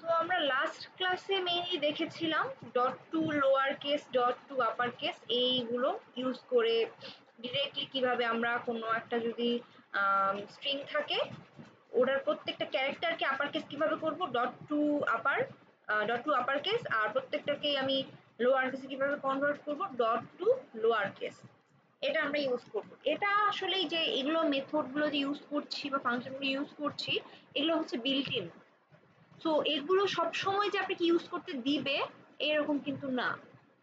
So আমরা last ক্লাসে mainly দেখেছিলাম dot to lower case dot to upper case এইগুলো ইউজ করে ডিরেক্টলি কিভাবে আমরা কোনো একটা যদি স্ট্রিং থাকে ওটার প্রত্যেকটা ক্যারেক্টারকে আপার কেস কিভাবে করব ডট টু আপার কেস আর প্রত্যেকটাকে আমি লোয়ার কেসে কিভাবে কনভার্ট করব ডট টু লোয়ার কেস এটা আমরা ইউজ করব। এটা আসলে যে এগুলো মেথডগুলো যে ইউজ করছি বা ফাংশনগুলো ইউজ করছি এগুলো হচ্ছে বিল্ট ইন। সো এগুলো সব সময় যে আপনাকে ইউজ করতে দিবে এরকম কিন্তু না,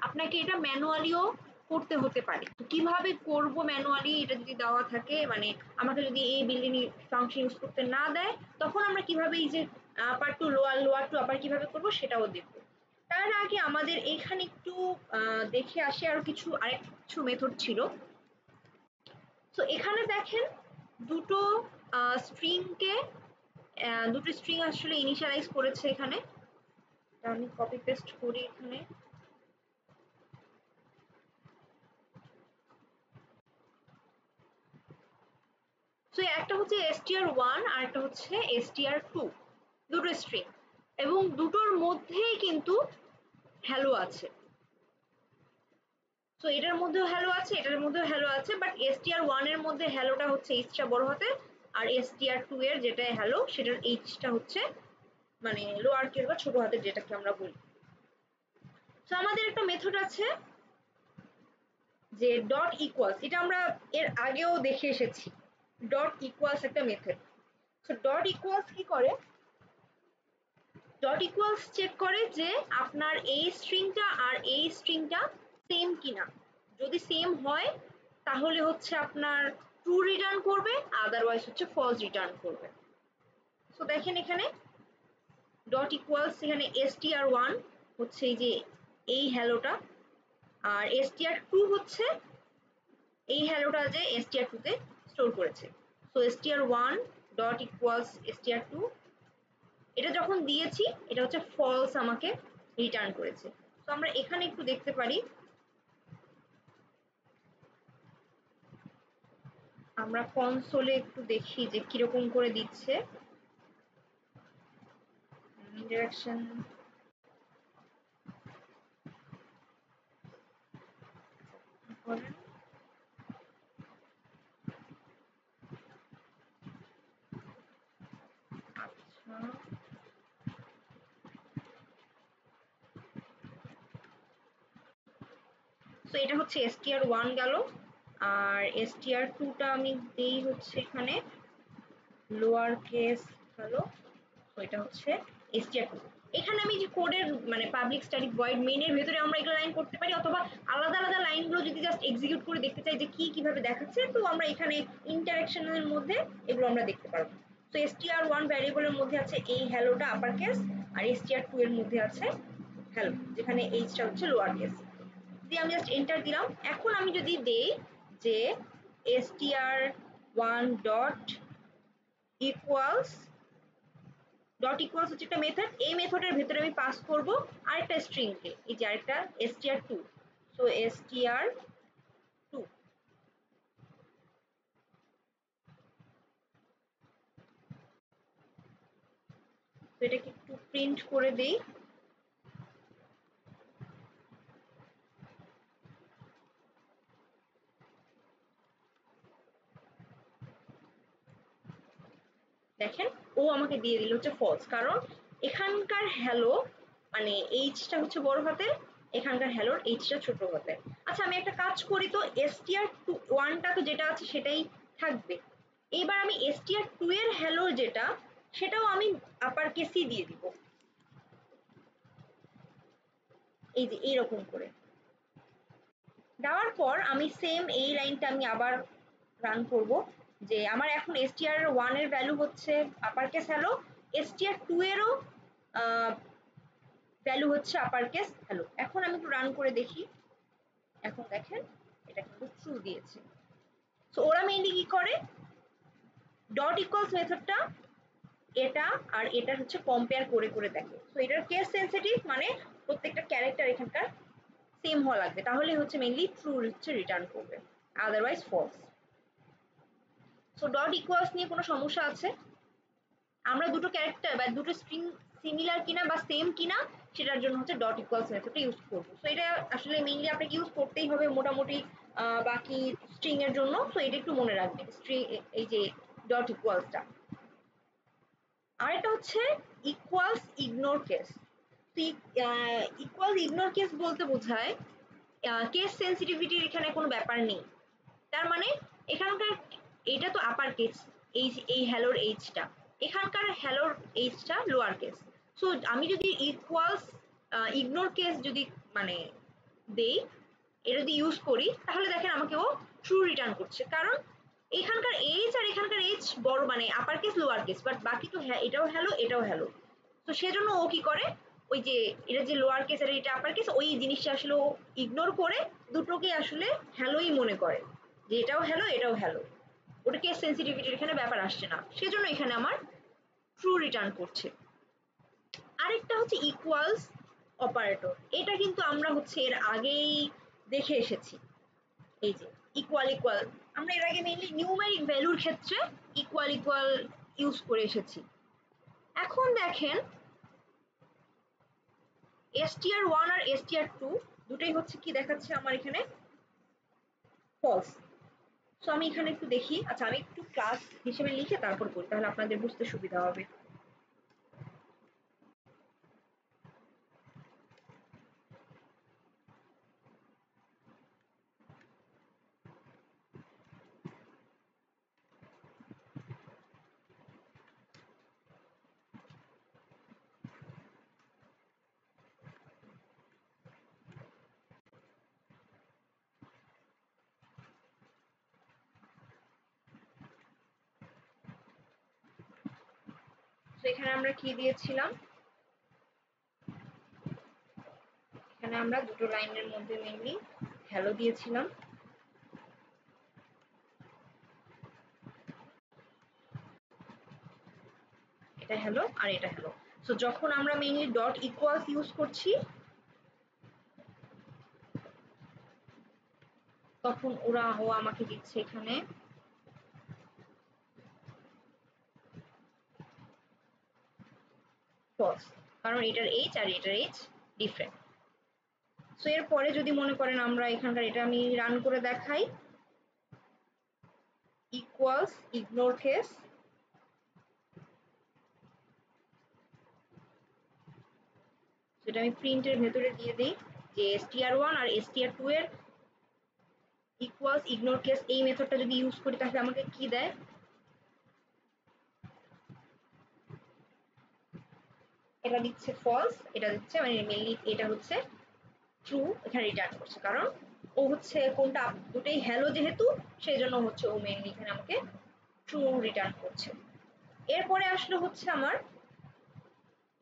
আপনাকে এটা ম্যানুয়ালিও করতে হতে পারে। তো কিভাবে করব ম্যানুয়ালি এটা যদি দেওয়া থাকে, মানে আমাকে যদি এই বিল্ডিং ফাংশন ইউজ করতে না দেয় তখন আমরা কিভাবে এই যে আপার টু লোয়ার, লোয়ার টু আপার কিভাবে করব সেটাও দেখব। তার আগে আমাদের এখানে একটু দেখে আসি আরো আরেক কিছু মেথড ছিল। তো এখানে দেখেন দুটো স্ট্রিং আসলে ইনিশিয়ালাইজ করেছে এখানে। আমি কপি পেস্ট করি এখানে। তো একটা হচ্ছে str1 আর একটা হচ্ছে str2, দুটো স্ট্রিং এবং দুটোর মধ্যেই কিন্তু হ্যালো আছে। তো এটার মধ্যেও হ্যালো আছে, এটার মধ্যেও হ্যালো আছে, বাট str1 এর মধ্যে হ্যালোটা হচ্ছে এইচটা বড় হাতের আর str2 এর যেটা হ্যালো সেটার এইচটা হচ্ছে মানে লোয়ার কেস বা ছোট হাতের যেটাকে আমরা বলি। তো আমাদের একটা মেথড আছে যে ডট ইকুয়ালস, এটা আমরা এর আগেও দেখে এসেছি। ডট ইকুয়ালস একটা মেথড। তো ডট ইকুয়ালস কি করে, ডট ইকুয়ালস চেক করে যে আপনার এই স্ট্রিংটা আর এই স্ট্রিংটা সেম কিনা। যদি সেম হয় তাহলে হচ্ছে আপনার ট্রু রিটার্ন করবে, আদারওয়াইজ হচ্ছে ফলস রিটার্ন করবে। তো দেখেন এখানে ডট ইকুয়ালস, এখানে str1 হচ্ছে এই যে এই হ্যালোটা আর str2 হচ্ছে এই হ্যালোটা যে str2 তে স্টোর করেছে। So str1 dot equals str2, এটা যখন দিয়েছি এটা হচ্ছে ফলস আমাকে রিটার্ন করেছে। তো আমরা এখানে একটু দেখতে পারি, আমরা কনসোলে একটু দেখি যে কিরকম করে দিচ্ছে ইন্টারাকশন। আচ্ছা তো এটা হচ্ছে str1 গেল আর str2 টা আমি দেই হচ্ছে এখানে লোয়ার কেস হ্যালো। তো এটা হচ্ছে str2। এখানে আমি যে কোডের মানে পাবলিক স্ট্যাটিক ভয়েড মেইনের ভেতরে আমরা এগুলো লাইন করতে পারি, অথবা আলাদা আলাদা লাইনগুলো যদি জাস্ট এক্সিকিউট করে দেখতে চাই যে কি কিভাবে দেখাচ্ছে, তো আমরা এখানে ইন্টারাকশনের মধ্যে এগুলো আমরা দেখতে পারবো। তো str1 ভ্যারিয়েবলের মধ্যে আছে এই হ্যালোটা আপার কেস আর str2 এর মধ্যে আছে হ্যালো যেখানে এইচটা হচ্ছে লোয়ার কেস। দিয়ে আমি জাস্ট এন্টার দিলাম। এখন আমি যদি দেই যে str1 dot equals, dot equals হচ্ছে একটা মেথড, এই মেথডের ভিতরে আমি পাস করব আরেকটা স্ট্রিং কে, এই যে আরেকটা str2। সো str2, তো এটাকে একটু প্রিন্ট করে দেই। দেখেন ও আমাকে দিয়ে দিল হচ্ছে ফলস, কারণ এখানকার হ্যালো মানে এইচটা হচ্ছে বড় হাতের, এখানকার হ্যালোর এইচটা ছোট হাতের। আচ্ছা আমি একটা কাজ করি, তো str1 টা তো যেটা আছে সেটাই থাকবে। এবার আমি str2 এর হ্যালো যেটা সেটাও আমি আপার কেসই দিয়ে দিব, এই যে এইরকম করে দেওয়ার পর আমি সেম এই লাইনটা আমি আবার রান করব যে আমার এখন str1 এর ভ্যালু হচ্ছে আপার কেস হ্যালো, str2 এরও ভ্যালু হচ্ছে আপার কেস হ্যালো। এখন আমি একটু রান করে দেখি, এখন দেখেন এটা কিন্তু ট্রু দিয়েছে। তো ওরা মেইনলি কি করে, ডট ইকুয়ালস মেথডটা এটা আর এটা হচ্ছে কম্পেয়ার করে করে দেখে। তো এটার কেস সেনসিটিভ, মানে প্রত্যেকটা ক্যারেক্টার এখানকার সেম হওয়া লাগবে, তাহলে হচ্ছে মেইনলি ট্রু হচ্ছে রিটার্ন করবে, otherwise false. So dot equals নিয়ে কোনো সমস্যা আছে? আমরা দুটো ক্যারেক্টার বা দুটো স্ট্রিং সিমিলার কিনা বা সেম কিনা সেটার জন্য হচ্ছে ডট ইকুয়ালস মেথডটা ইউজ করব। সো এটা আসলে মেইনলি আপনাকে ইউজ করতেই হবে মোটামুটি বাকি স্ট্রিং এর জন্য। সো এটা একটু মনে রাখবেন, স্ট্রিং এই যে ডট ইকুয়ালসটা। আরেকটা হচ্ছে equals ignore case. Equals ignore case বলতে বোঝায় কেস সেন্সিটিভিটির এখানে কোনো ব্যাপার নেই। তার মানে এখানকার এইটা তো আপার কেস, এই হ্যালোর এইচটা, এখানকার হ্যালোর এইচটা লোয়ার কেস। সো আমি যদি ইকুয়ালস ইগনোর কেস যদি মানে দেই, এটা যদি ইউজ করি, তাহলে দেখেন আমাকে ও ট্রু রিটার্ন করছে, কারণ এখানকার এইচ আর এখানকার এইচ বড় মানে upper case lower case, but বাকি তো এটাও হ্যালো এটাও হ্যালো। তো সেজন্য ও কি করে, ওই যে এটা যে লোয়ার কেস আর এটা আপার কেস, ওই জিনিসটা আসলে ও ইগনোর করে দুটোকে আসলে হ্যালোই মনে করে, যে এটাও হ্যালো এটাও হ্যালো। ওটা কেস সেন্সিটিভিটির এখানে ব্যাপার আসছে না, সেজন্য এখানে আমার ট্রু রিটার্ন করছে। আরেকটা হচ্ছে ইকুয়ালস অপারেটর। এটা কিন্তু আমরা হচ্ছে এর আগেই দেখে এসেছি। এই যে ইকুয়াল ইকুয়াল, আমরা এর আগে মেইনলি নিউমেরিক ভ্যালুর ক্ষেত্রে ইকুয়াল ইকুয়াল ইউজ করে এসেছি। এখন দেখেন str1 আর str2 দুটোই হচ্ছে কি দেখাচ্ছে আমার এখানে ফলস। সো আমি এখানে একটু দেখি, আচ্ছা আমি একটু ক্লাস হিসেবে লিখে তারপর করি, তাহলে আপনাদের বুঝতে সুবিধা হবে। তো এখানে আমরা কি দিয়েছিলাম, এখানে আমরা দুটো লাইনের মধ্যে মেইনলি হ্যালো দিয়েছিলাম। এটা হ্যালো আর এটা হ্যালো। সো যখন আমরা মেইনলি ডট ইকুয়ালস ইউজ করছি, তখন ও আমাকে দিচ্ছে এখানে ফলস, কারণ এটার এইচ আর এটার এইচ ডিফারেন্ট। সো এরপরে যদি মনে করেন আমরা এখানকার এটা আমি রান করে দেখাই, ইকুয়ালস ইগনোর কেস, সেটা আমি প্রিন্টের ভেতরে দিয়ে দিই যে str1 আর str2 এর ইকুয়ালস ইগনোর কেস এই মেথডটা যদি ইউজ করি, তাহলে আমাকে কি দেয়, এটা দিচ্ছে ফলস, এটা দিচ্ছে মানে মেইনলি এটা হচ্ছে ট্রু এখানে রিটার্ন করছে, কারণ ও হচ্ছে কোনটা দুটোই হ্যালো যেহেতু, সেই জন্য হচ্ছে ও মেইনলি এখানে আমাকে ট্রু রিটার্ন করছে। এরপরে আসলে হচ্ছে আমার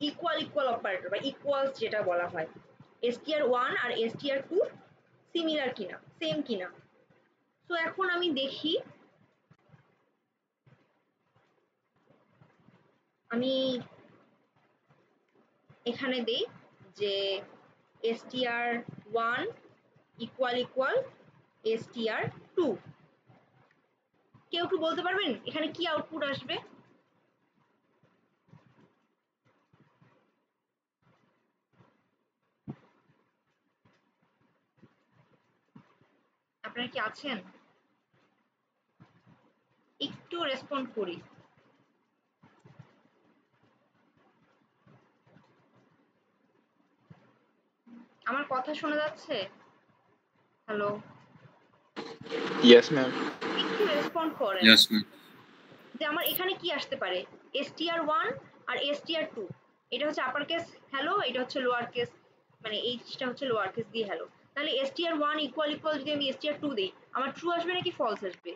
ইকুয়াল ইকুয়াল অপারেটর বা ইকুয়ালস যেটা বলা হয়, str1 আর str2 সিমিলার কিনা সেম কিনা। তো এখন আমি দেখি, আমি এখানে দেই যে str1 ইকুয়াল ইকুয়াল str2, কেউ একটু বলতে পারবেন এখানে কি আউটপুট আসবে? আপনারা কি আছেন? একটু রেসপন্ড করি। আমার কথা শোনা যাচ্ছে? Hello, Yes, ma'am. একটু রেসপন্ড করেন। Yes, ma'am. যে আমার এখানে কি আসতে পারে, str1 আর str2, এটা হচ্ছে আপার কেস হ্যালো, এটা হচ্ছে লোয়ার কেস মানে এইচটা হচ্ছে লোয়ার কেস দিয়ে হ্যালো। তাহলে str1 ইকুয়াল ইকুয়াল যদি আমি str2 দেই, আমার ট্রু আসবে নাকি ফলস আসবে?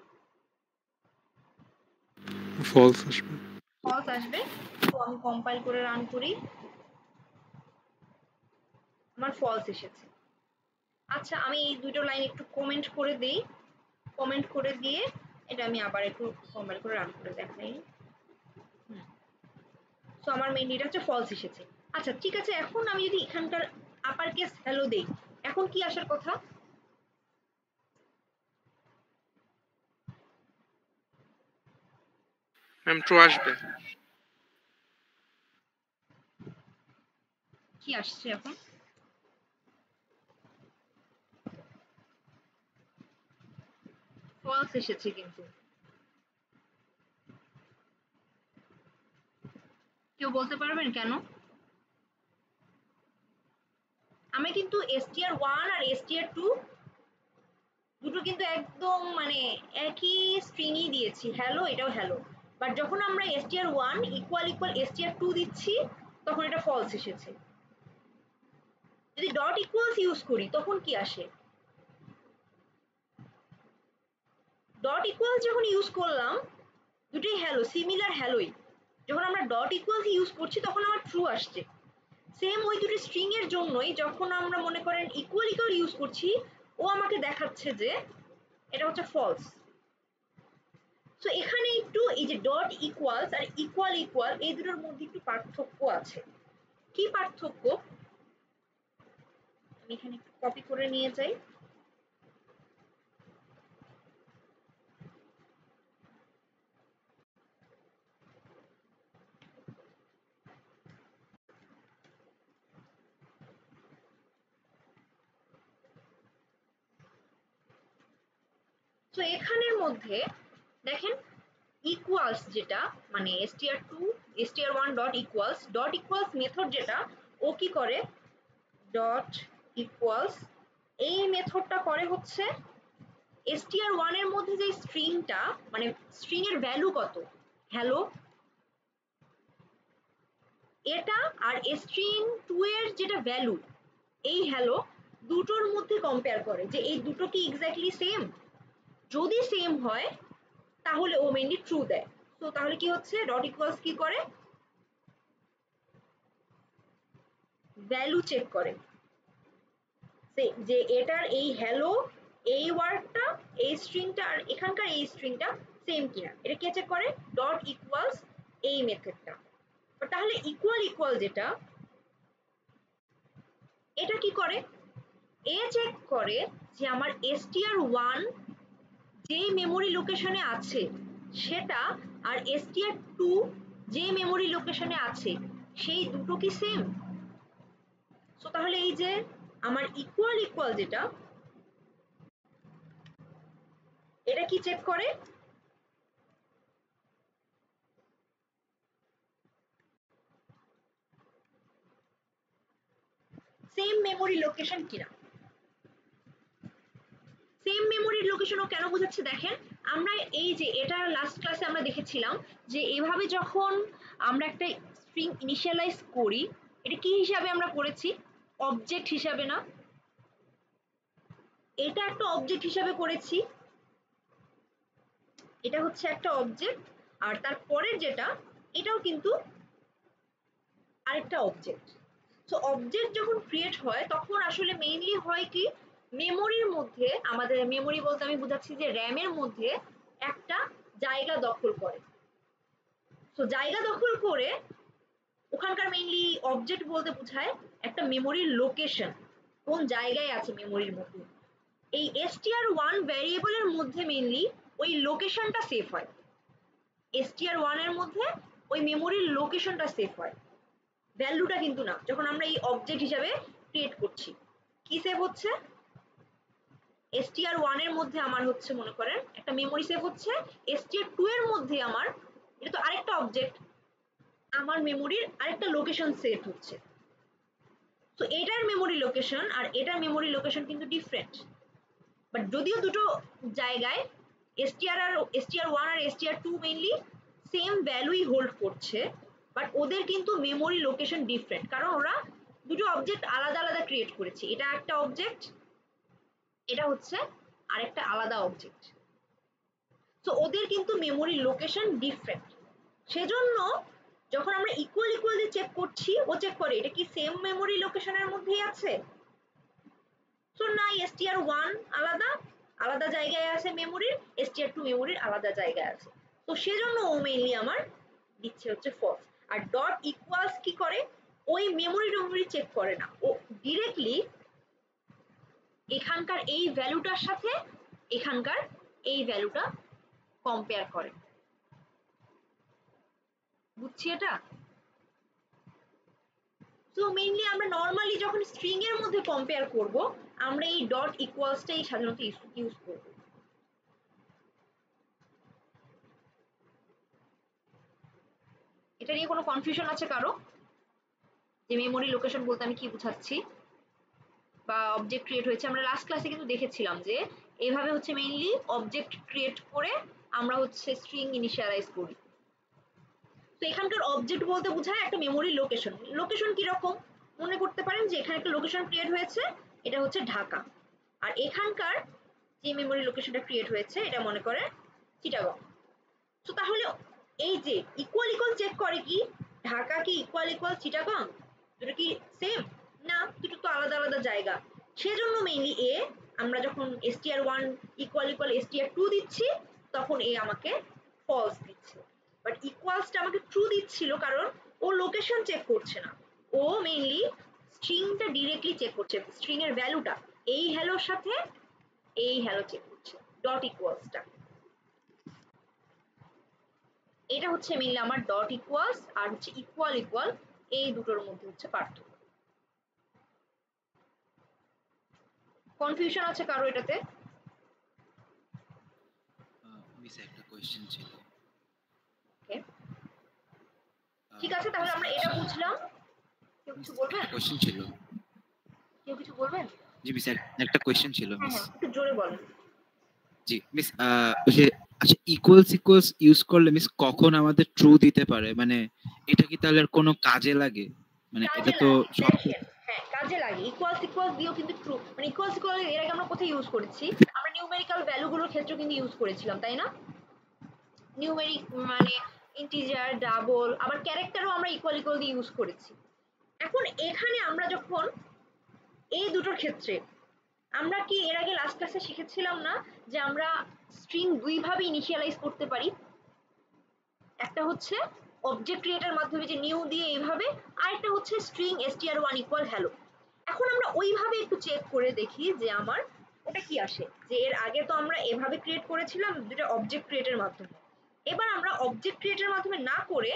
False আসবে। ফলস আসবে। তো আমি কম্পাইল করে রান করি, আমার ফলস এসেছে। আচ্ছা আমি এই দুটো লাইন একটু কমেন্ট করে দেই, কমেন্ট করে দিয়ে এটা আমি আবার একটু কম্পাইল করে রান করে দেখাই। সো আমার মেইন এটা হচ্ছে ফলস এসেছে। আচ্ছা ঠিক আছে, এখন আমি যদি এখানকার আপার কেস হ্যালো দেই, এখন কি আসার কথা? ম্যাম ট্রু আসবে। কি আসছে এখন? ফলস এসেছে কিন্তু কেউ বলতে পারবেন কেন? আমি কিন্তু str1 আর str2 দুটো কিন্তু একদম মানে একই স্ট্রিংই দিয়েছি, হ্যালো এটাও হ্যালো, বাট যখন আমরা str1 ইকুয়াল ইকুয়াল str2 দিচ্ছি তখন এটা ফলস এসেছে। যদি ডট ইকুয়ালস ইউজ করি তখন কি আসে? ডট ইকুয়ালস যখন ইউজ করলাম দুটোই হ্যালো, সিমিলার হ্যালোই, যখন আমরা ডট ইকুয়ালস ইউজ করছি তখন আমার ট্রু আসছে। সেম ওই দুটো স্ট্রিং এর জন্যই যখন আমরা মনে করেন ইকুয়াল ইকুয়াল ইউজ করছি ও আমাকে দেখাচ্ছে যে এটা হচ্ছে ফলস। সো এখানে একটু এই যে ডট ইকুয়ালস আর ইকুয়াল ইকুয়াল এই দুটোর মধ্যে একটু পার্থক্য আছে। কি পার্থক্য? আমি এখানে একটু কপি করে নিয়ে যাই। তো এখানের মধ্যে দেখেন ইকুয়ালস যেটা মানে str2 str1 dot equals method যেটা ও কি করে ডট ইকুয়ালস এই মেথডটা করে হচ্ছে str1 এর মধ্যে যে স্ট্রিংটা মানে স্ট্রিং এর ভ্যালু কত হ্যালো এটা আর string 2 এর যেটা ভ্যালু এই হ্যালো দুটোর মধ্যে কম্পেয়ার করে যে এই দুটো কি এক্স্যাক্টলি সেম। যদি সেম হয় তাহলে ও মেইনলি ট্রু দেয়। তো তাহলে কি হচ্ছে ডট ইকুয়ালস কি করে ভ্যালু চেক করে যে এটার এই হ্যালো এই ওয়ার্ডটা এই স্ট্রিংটা আর এখানকার এই স্ট্রিংটা সেম কিনা এটা কে চেক করে ডট ইকুয়ালস এই মেথডটা। তাহলে ইকুয়াল ইকুয়াল যেটা এটা কি করে এ চেক করে যে আমার str1 যে মেমোরি লোকেশনে আছে সেটা আর str2 যে মেমোরি লোকেশনে আছে সেই দুটো কি সেম। সো তাহলে এই যে আমার ইকুয়াল ইকুয়াল যেটা এটা কি চেক করে সেম মেমোরি লোকেশন কিনা। সেম মেমোরির লোকেশনও কেন বোঝাচ্ছে দেখেন আমরা এই যে এটা লাস্ট ক্লাসে আমরা দেখেছিলাম যে এভাবে যখন আমরা একটা স্ট্রিং ইনিশিয়ালাইজ করি এটা কি হিসাবে আমরা করেছি অবজেক্ট হিসাবে না, এটা একটা অবজেক্ট হিসাবে করেছি, এটা হচ্ছে একটা অবজেক্ট আর তারপরের যেটা এটাও কিন্তু আরেকটা অবজেক্ট। সো অবজেক্ট যখন ক্রিয়েট হয় তখন আসলে মেইনলি হয় কি মেমোরির মধ্যে আমাদের মেমোরি বলতে আমি বোঝাচ্ছি যে র্যামের মধ্যে একটা জায়গা দখল করে। তো জায়গা দখল করে ওখানকার মেইনলি অবজেক্ট বলতে বোঝায় একটা মেমোরির লোকেশন কোন জায়গায় আছে মেমোরির মধ্যে। এই str1 ভ্যারিয়েবলের মধ্যে মেইনলি ওই লোকেশনটা সেভ হয়, str1 এর মধ্যে ওই মেমোরির লোকেশনটা সেভ হয়, ভ্যালুটা কিন্তু না। যখন আমরা এই অবজেক্ট হিসাবে ক্রিয়েট করছি কি সেভ হচ্ছে str1 এর মধ্যে আমার হচ্ছে মনে করেন একটা মেমোরি সেভ হচ্ছে, str2 এর মধ্যে আমার এটা তো আরেকটা অবজেক্ট আমার মেমোরির আরেকটা লোকেশন সেভ হচ্ছে। তো এটার মেমোরি লোকেশন আর এটার মেমোরি লোকেশন কিন্তু ডিফারেন্ট, বাট যদিও দুটো জায়গায় str1 আর str2 মেইনলি সেম ভ্যালুই হোল্ড করছে বাট ওদের কিন্তু মেমোরি লোকেশন ডিফারেন্ট কারণ ওরা দুটো অবজেক্ট আলাদা আলাদা ক্রিয়েট করেছে, এটা একটা অবজেক্ট এটা হচ্ছে আরেকটা আলাদা অবজেক্ট। তো ওদের কিন্তু মেমোরি লোকেশন ডিফারেন্ট, সেজন্য যখন আমরা ইকুয়াল ইকুয়াল দিয়ে চেক করছি ও চেক করে এটা কি সেম মেমোরি লোকেশনের মধ্যেই আছে। তো না str1 আলাদা আলাদা জায়গায় আছে মেমোরির, str2 মেমোরির আলাদা জায়গায় আছে, তো সেজন্য ও মেইনলি আমার দিচ্ছে হচ্ছে ফলস। আর ডট ইকুয়ালস কি করে ওই মেমোরি চেক করে না, ও ডিরেক্টলি এখানকার এই ভ্যালুটার সাথে এখানকার এই ভ্যালুটা কম্পেয়ার করে। বুঝছি এটা? সো মেইনলি আমরা নরমালি যখন স্ট্রিং এর মধ্যে কম্পেয়ার করব আমরা এই ডট ইকুয়ালসটাই সাধারণত ইউজ করব। এটা নিয়ে কোনো কনফিউশন আছে কারো, যে মেমোরি লোকেশন বলতে আমি কি বুঝাচ্ছি বা অবজেক্ট ক্রিয়েট হয়েছে? আমরা লাস্ট ক্লাসে কিন্তু দেখেছিলাম যে এইভাবে হচ্ছে মেইনলি অবজেক্ট ক্রিয়েট করে আমরা হচ্ছে স্ট্রিং ইনিশিয়ালাইজ করি। তো এখানকার অবজেক্ট বলতে বোঝায় একটা মেমোরি লোকেশন। লোকেশন কি রকম মনে করতে পারেন, যে এখানে একটা লোকেশন ক্রিয়েট হয়েছে, এটা হচ্ছে ঢাকা, আর এখানকার যে মেমোরি লোকেশনটা ক্রিয়েট হয়েছে এটা মনে করে চিটাগং। তো তাহলে এই যে ইকুয়াল ইকুয়াল চেক করে কি, ঢাকা কি ইকুয়াল ইকুয়াল চিটাগং, দুটো কি সেম? না, দুটো তো আলাদা আলাদা জায়গা। সেজন্য মেইনলি এ, আমরা যখন str1 ইকুয়াল ইকুয়াল str2 দিচ্ছি তখন এ আমাকে ফলস দিচ্ছে, বাট ইকুয়ালসটা আমাকে ট্রু দিচ্ছিল কারণ ও লোকেশন চেক করছে না, ও মেইনলি স্ট্রিংটা ডিরেক্টলি চেক করছে, স্ট্রিং এর ভ্যালুটা এই হ্যালোর সাথে এই হ্যালো চেক করছে, ডট ইকুয়ালসটা। এটা হচ্ছে মেইনলি আমার ডট ইকুয়ালস আর হচ্ছে ইকুয়াল ইকুয়াল, এই দুটোর মধ্যে হচ্ছে পার্থক্য। কনফিউশন আছে কারো এটাতে? মিস একটা কোশ্চেন ছিল। ওকে, ঠিক আছে, তাহলে আমরা এটা বুঝলাম। কেউ কিছু বলবেন? কোশ্চেন ছিল। কেউ কিছু বলবেন? জি মিস একটা কোশ্চেন ছিল মিস। হ্যাঁ, একটু জোরে বলেন। জি মিস, আচ্ছা ইকুয়ালস ইকুয়ালস ইউজ করলে মিস কখন আমাদের ট্রু দিতে পারে, মানে এটা কি তাহলে কোনো কাজে লাগে? মানে এটা তো হ্যাঁ, কাজে লাগে। ইকুয়ালস ইকুয়ালস দিয়েও কিন্তু ট্রু, মানে ইকুয়ালস ইকুয়াল এর আগে আমরা কোথায় ইউজ করেছি? আমরা নিউমেরিক্যাল ভ্যালুগুলোর ক্ষেত্রে কিন্তু ইউজ করেছিলাম, তাই না? নিউমেরিক মানে ইন্টিজার, ডাবল, আবার ক্যারেক্টারও আমরা ইকুয়াল ইকুয়াল দিয়ে ইউজ করেছি। এখন এখানে আমরা যখন এই দুটোর ক্ষেত্রে, আমরা কি এর আগে লাস্ট ক্লাসে শিখেছিলাম না যে আমরা স্ট্রিং দুই ভাবে ইনিশিয়ালাইজ করতে পারি? একটা হচ্ছে অবজেক্ট ক্রিয়েটের মাধ্যমে যে নিউ দিয়ে এইভাবে, আর একটা হচ্ছে স্ট্রিং str1 ইকুয়াল হ্যালো। এখন আমরা ওইভাবে একটু চেক করে দেখি যে আমার ওটা কি আসে, যে এর আগে তো আমরা এভাবে ক্রিয়েট করেছিলাম যেটা অবজেক্ট ক্রিয়েটের মাধ্যমে, এবার আমরা অবজেক্ট ক্রিয়েটের মাধ্যমে না করে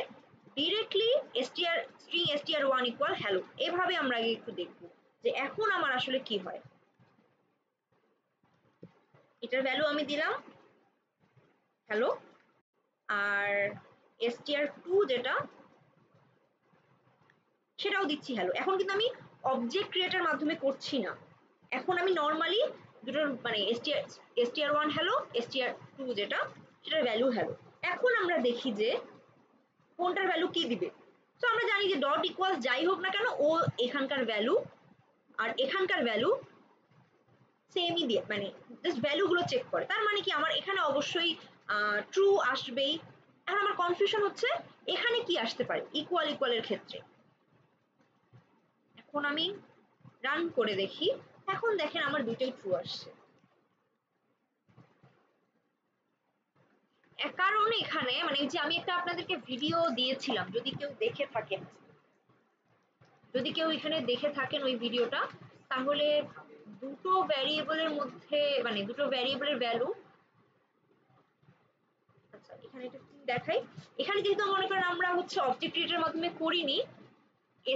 directly string str1 equal hello এভাবে আমরা আগে একটু দেখব যে এখন আমার আসলে কি হয়। এটার ভ্যালু আমি দিলাম হ্যালো, আর str2 যেটা সেটাও দিচ্ছি হ্যালো। এখন কিন্তু আমি অবজেক্ট ক্রিয়েটের মাধ্যমে করছি না, এখন আমি নর্মালি দুটোর মানে str1 হ্যালো, str2 যেটা সেটার ভ্যালু হ্যালো। এখন আমরা দেখি যে কোনটার ভ্যালু কি দিবে। তো আমরা জানি যে ডট ইকুয়ালস যাই হোক না কেন ও এখানকার ভ্যালু আর এখানকার ভ্যালু সেমই দিয়ে, মানে জাস্ট ভ্যালুগুলো চেক করে, তার মানে কি আমার এখানে অবশ্যই ট্রু আসবেই। এখন আমার কনফিউশন হচ্ছে এখানে কি আসতে পারে ইকুয়াল ইকুয়ালের ক্ষেত্রে। এখন আমি রান করে দেখি, এখন দেখেন আমার দুটোই ট্রু আসছে। কারণ এখানে মানে যে আমি একটা আপনাদেরকে ভিডিও দিয়েছিলাম, যদি কেউ দেখে থাকেন, যদি কেউ এখানে দেখে থাকেন ওই ভিডিওটা, তাহলে দুটো ভ্যারিয়েবলের মধ্যে মানে দুটো ভ্যারিয়েবলের ভ্যালু, আচ্ছা এখানে এটা দেখাই। এখানে যেহেতু মনে করেন আমরা হচ্ছে অবজেক্ট ক্রিয়েটের মাধ্যমে করিনি,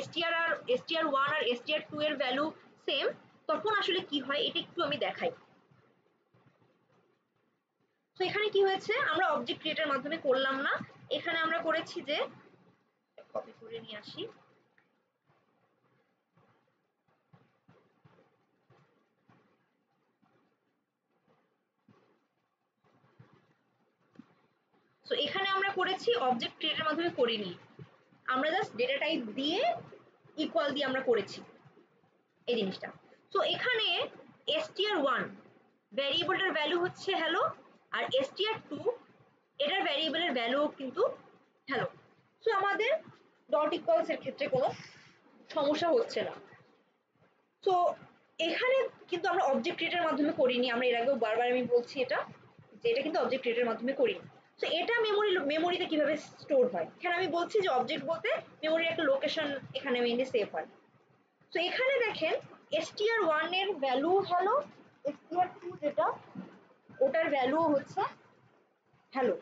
str1 আর str2 এর ভ্যালু সেম, তখন আসলে কি হয় এটা একটু আমি দেখাই। তো এখানে কি হয়েছে, আমরা অবজেক্ট ক্রিয়েটের মাধ্যমে করলাম না, এখানে আমরা করেছি যে কপি করে নিয়ে আসি, তো এখানে আমরা করেছি অবজেক্ট ক্রিয়েটের মাধ্যমে করিনি, আমরা জাস্ট ডেটা টাইপ দিয়ে ইকুয়াল দিয়ে আমরা করেছি এই জিনিসটা। তো এখানে str1 ভ্যারিয়েবলটার ভ্যালু হচ্ছে হ্যালো, আর str2 এটার ভ্যারিয়েবলের ভ্যালু কিন্তু হ্যালো। তো আমাদের ডট ইকুয়ালস এর ক্ষেত্রে কোনো সমস্যা হচ্ছে না। তো এখানে কিন্তু আমরা অবজেক্ট ক্রিয়েটের মাধ্যমে করিনি, আমরা এর আগেও বারবার আমি বলছি এটা, যে এটা কিন্তু অবজেক্ট ক্রিয়েটের মাধ্যমে করিনি। তো এটা মেমোরিতে কিভাবে স্টোর হয়, এখানে আমি বলছি যে অবজেক্ট বলতে মেমোরির একটা লোকেশন এখানে মেইনলি সেভ হয়। তো এখানে দেখেন str1 এর ভ্যালু হ্যালো, str2 যেটা ওটার ভ্যালু হচ্ছে হ্যালো।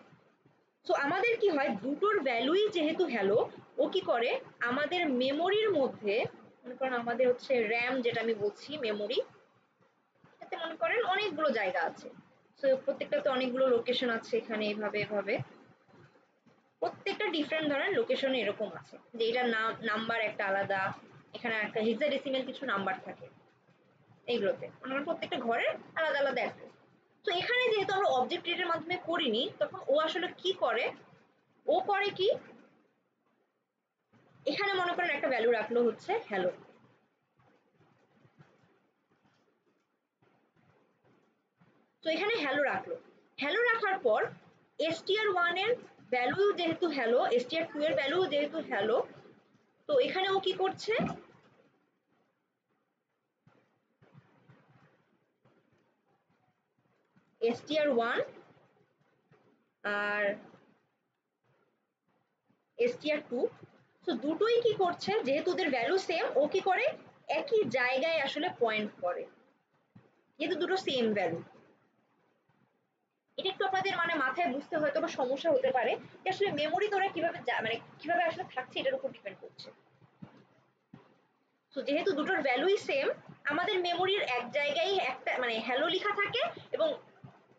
সো আমাদের কি হয়, দুটোর ভ্যালুই যেহেতু হ্যালো, ও কি করে আমাদের মেমোরির মধ্যে, মনে করেন আমাদের হচ্ছে র্যাম যেটা আমি বলছি মেমোরি, এতে মনে করেন অনেকগুলো জায়গা আছে। সো প্রত্যেকটাতে অনেকগুলো লোকেশন আছে, এখানে এভাবে এভাবে প্রত্যেকটা ডিফারেন্ট ধরনের লোকেশন এরকম আছে যে এটার নাম্বার একটা আলাদা, এখানে একটা হেক্সাডেসিমাল কিছু নাম্বার থাকে এইগুলোতে, মনে করেন প্রত্যেকটা ঘরের আলাদা আলাদা অ্যাড্রেস। তো এখানে যেহেতু আমরা অবজেক্ট ট্রিটের মাধ্যমে করিনি, তখন ও আসলে কি করে, ও করে কি এখানে মনে করেন একটা ভ্যালু রাখলো হচ্ছে হ্যালো। তো এখানে হ্যালো রাখলো, হ্যালো রাখার পর str1 এর ভ্যালু যেহেতু হ্যালো, str2 এর ভ্যালু যেহেতু হ্যালো, তো এখানে ও কি করছে, str1 আর str2, তো দুটোই কি করছে, যেহেতু ওদের ভ্যালু সেম, ও কি করে একই জায়গায় আসলে পয়েন্ট করে, যেহেতু দুটো সেম ভ্যালু। এটা একটু আপনাদের মানে মাথায় বুঝতে হয়তো বা সমস্যা হতে পারে যে আসলে মেমোরি তোরা কিভাবে মানে কিভাবে আসলে থাকছে এটার উপর ডিপেন্ড করছে। তো যেহেতু দুটোর ভ্যালুই সেম, আমাদের মেমোরির এক জায়গায় একটা মানে হ্যালো লেখা থাকে, এবং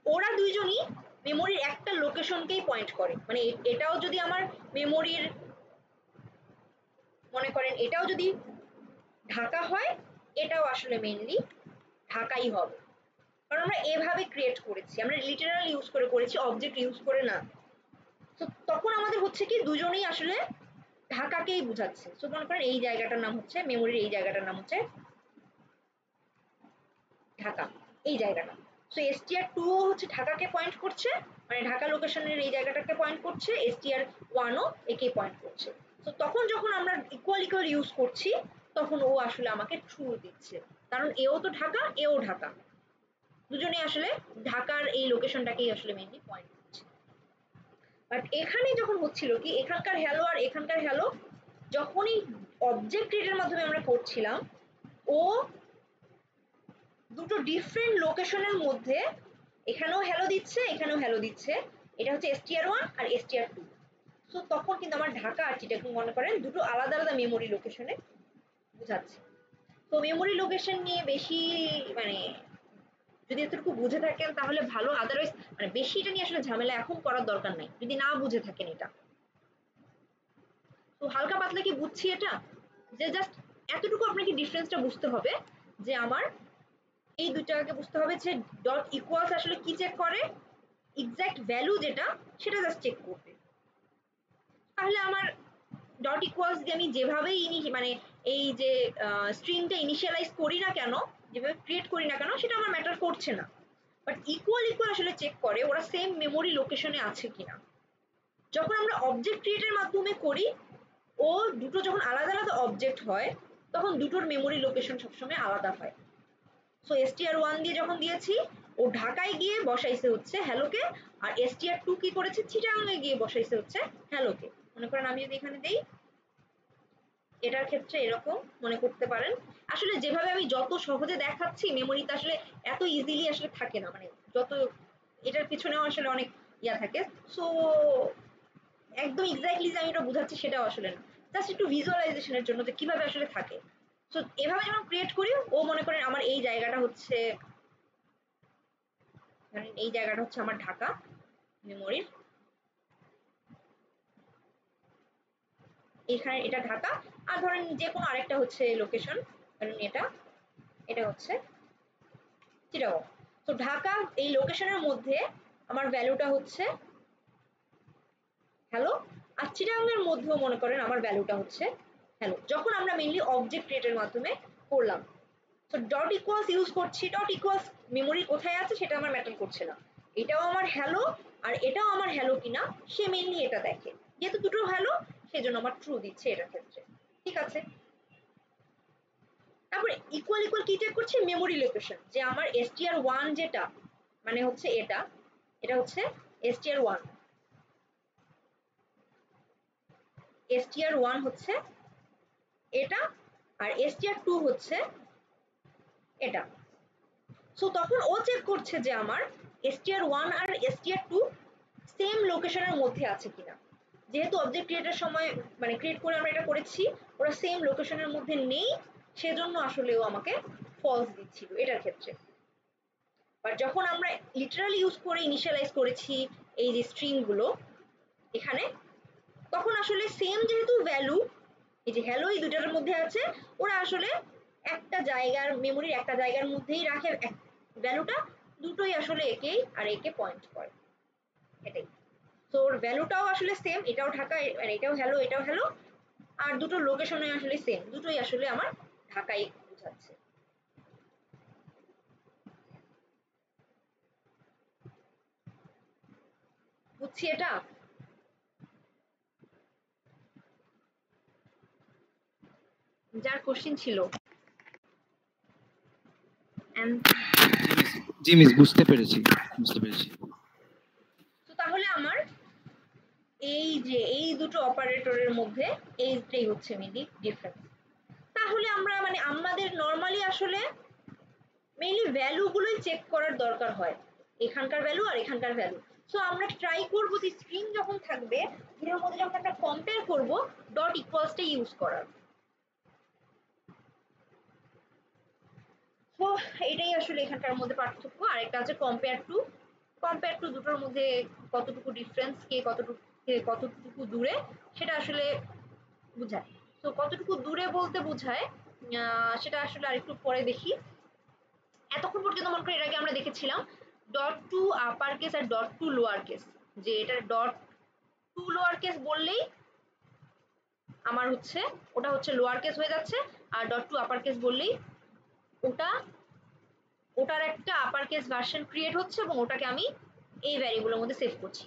ওরা দুইজনই মেমোরির একটা লোকেশনকেই পয়েন্ট করে, মানে এটাও যদি আমার মেমোরির মনে করেন এটাও যদি ঢাকা হয়, এটাও আসলে মেইনলি ঢাকাই হবে, কারণ আমরা এভাবে ক্রিয়েট করেছি, আমরা লিটারাল ইউজ করে করেছি, অবজেক্ট ইউজ করে না। তো তখন আমাদের হচ্ছে কি দুজনেই আসলে ঢাকাকেই বুঝাচ্ছে। সো মনে করেন এই জায়গাটার নাম হচ্ছে মেমোরির, এই জায়গাটার নাম হচ্ছে ঢাকা, এই জায়গাটা। সো str2 হচ্ছে ঢাকাকে পয়েন্ট করছে, মানে ঢাকা লোকেশনের এই জায়গাটাকে পয়েন্ট করছে, str1 ও একে পয়েন্ট করছে। তো তখন যখন আমরা ইকুয়াল ইকুয়াল ইউজ করছি, তখন ও আসলে আমাকে ট্রু দিচ্ছে, কারণ এও তো ঢাকা, এও ঢাকা, দুজনেই আসলে ঢাকার এই লোকেশনটাকেই আসলে মেইনলি পয়েন্ট করছে। বাট এখানে যখন হচ্ছিল কি, এখানকার হ্যালো আর এখানকার হ্যালো যখনই অবজেক্ট রিডের মাধ্যমে আমরা করছিলাম, ও দুটো ডিফারেন্ট লোকেশনের মধ্যে এখানেও হ্যালো দিচ্ছে, এখানেও হ্যালো দিচ্ছে, এটা হচ্ছে str1 আর str2। সো তখন কিন্তু আমার ঢাকা আর চিটাগাং মনে করেন দুটো আলাদা আলাদা মেমোরি লোকেশনে বোঝাচ্ছে। তো মেমোরি লোকেশন নিয়ে বেশি মানে যদি এতটুকু বুঝে থাকেন তাহলে ভালো, আদারওয়াইজ মানে বেশি এটা নিয়ে আসলে ঝামেলা এখন করার দরকার নাই যদি না বুঝে থাকেন এটা। তো হালকা পাতলা কি বুঝছি এটা, যে জাস্ট এতটুকু আপনাকে ডিফারেন্সটা বুঝতে হবে, যে আমার এই দুইটাকে বুঝতে হবে যে ডট ইকুয়ালস আসলে কি চেক করে, এক্সাক্ট ভ্যালু যেটা সেটা জাস্ট চেক করবে। তাহলে আমার ডট ইকুয়ালস দিয়ে আমি যেভাবেই মানে এই যে স্ট্রিংটা ইনিশিয়ালাইজ করি না কেন, যেভাবে ক্রিয়েট করি না কেন, সেটা আমার ম্যাটার করছে না। বাট ইকুয়াল ইকুয়াল আসলে চেক করে ওরা সেম মেমোরি লোকেশনে আছে কিনা। যখন আমরা অবজেক্ট ক্রিয়েটের মাধ্যমে করি, ও দুটো যখন আলাদা আলাদা অবজেক্ট হয়, তখন দুটোর মেমোরি লোকেশন সবসময় আলাদা হয়। সো str1 দিয়ে যখন দিয়েছি, ও ঢাকায় গিয়ে বসাইছে হচ্ছে হ্যালোকে, আর str2 কি করেছে, চিটাগাংয়ে গিয়ে বসাইছে হচ্ছে হ্যালোকে। মনে করেন আমি যদি এখানে দেই, এটার ক্ষেত্রে এরকম মনে করতে পারেন। আসলে যেভাবে আমি যত সহজে দেখাচ্ছি, মেমোরিতে আসলে এত ইজিলি আসলে থাকে না, মানে যত এটার পিছনেও আসলে অনেক ইয়া থাকে। সো একদম এক্স্যাক্টলি যে আমি এটা বুঝাচ্ছি সেটাও আসলে না, জাস্ট একটু ভিজুয়ালাইজেশনের জন্য যে কিভাবে আসলে থাকে। সো এভাবে যখন ক্রিয়েট করি, ও মনে করেন আমার এই জায়গাটা হচ্ছে, ধরেন এই জায়গাটা হচ্ছে আমার ঢাকা মেমোরির, এখানে এটা ঢাকা, আর ধরেন যে কোনো আরেকটা হচ্ছে লোকেশন, ধরেন এটা এটা হচ্ছে চিটাগং। তো ঢাকা এই লোকেশনের মধ্যে আমার ভ্যালুটা হচ্ছে হ্যালো, আর চিটাগাংয়ের মধ্যেও মনে করেন আমার ভ্যালুটা হচ্ছে হ্যালো, যখন আমরা মেইনলি অবজেক্ট ক্রিয়েটের মাধ্যমে করলাম। তো ডট ইকুয়ালস ইউজ করছি, ডট ইকুয়ালস মেমোরি কোথায় আছে সেটা আমার ম্যাটার করছে না, এটাও আমার হ্যালো আর এটাও আমার হ্যালো কিনা সে মেইনলি এটা দেখে, যেহেতু দুটো হ্যালো সেজন্য আমার ট্রু দিচ্ছে এটার ক্ষেত্রে। ঠিক আছে, তারপরে ইকুয়াল ইকুয়াল কি চেক করছি, মেমোরি লোকেশন, যে আমার str1 যেটা মানে হচ্ছে এটা, এটা হচ্ছে str1, str1 হচ্ছে এটা, আর str2 হচ্ছে এটা। সো তখন ও চেক করছে যে আমার str1 আর str2 সেম লোকেশনের মধ্যে আছে কিনা। যেহেতু অবজেক্ট ক্রিয়েটের সময় মানে ক্রিয়েট করে আমরা এটা করেছি, ওরা সেম লোকেশনের মধ্যে নেই, সেজন্য আসলে ও আমাকে ফলস দিচ্ছিল এটার ক্ষেত্রে। বাট যখন আমরা লিটারালি ইউজ করে ইনিশিয়ালাইজ করেছি এই যে স্ট্রিং গুলো এখানে, তখন আসলে সেম যেহেতু ভ্যালু, এই যে হ্যালো এই দুটার মধ্যে আছে, ওরা আসলে একটা জায়গার মেমোরির একটা জায়গার মধ্যেই রাখে ভ্যালুটা, দুটোই আসলে একেই আর একে পয়েন্ট করে, এটাই। তো ওর ভ্যালুটাও আসলে সেম, এটাও ঢাকা আর এটাও হ্যালো এটাও হ্যালো, আর দুটো লোকেশনে আসলে সেম, দুটোই আসলে আমার ঢাকাই বোঝাচ্ছে। বুঝছি এটা। যার কোশ্চেন ছিল জি মিস, বুঝতে পেরেছি। তো তাহলে আমার এই যে এই দুটো অপারেটরের মধ্যে এইটাই হচ্ছে মেইনলি ডিফারেন্স। তাহলে আমরা মানে আমাদের নরমালি আসলে মেইনলি ভ্যালু গুলোই চেক করার দরকার হয়, এখানকার ভ্যালু আর এখানকার ভ্যালু। সো আমরা ট্রাই করব যে স্ট্রিং যখন থাকবে এর মধ্যে যখন আমরা কম্পেয়ার করব ডট ইকুয়ালসটা ইউজ করার। তো এটাই আসলে এখানকার মধ্যে পার্থক্য। আর একটা আছে কম্পেয়ার টু দুটোর মধ্যে কতটুকু ডিফারেন্স, কে কতটুকু দূরে সেটা আসলে বোঝায়। তো কতটুকু দূরে বলতে বোঝায় সেটা আসলে আরেকটু পরে দেখি। এতক্ষণ পর্যন্ত মনে করি এর আগে আমরা দেখেছিলাম ডট টু আপার কেস আর ডট টু লোয়ার কেস, যে এটা ডট টু লোয়ার কেস বললেই আমার হচ্ছে ওটা হচ্ছে লোয়ার কেস হয়ে যাচ্ছে, আর ডট টু আপার কেস বললেই ওটার একটা আপার কেস ভার্সন ক্রিয়েট হচ্ছে এবং ওটাকে আমি এই ভ্যারিয়েবলের মধ্যে সেভ করছি।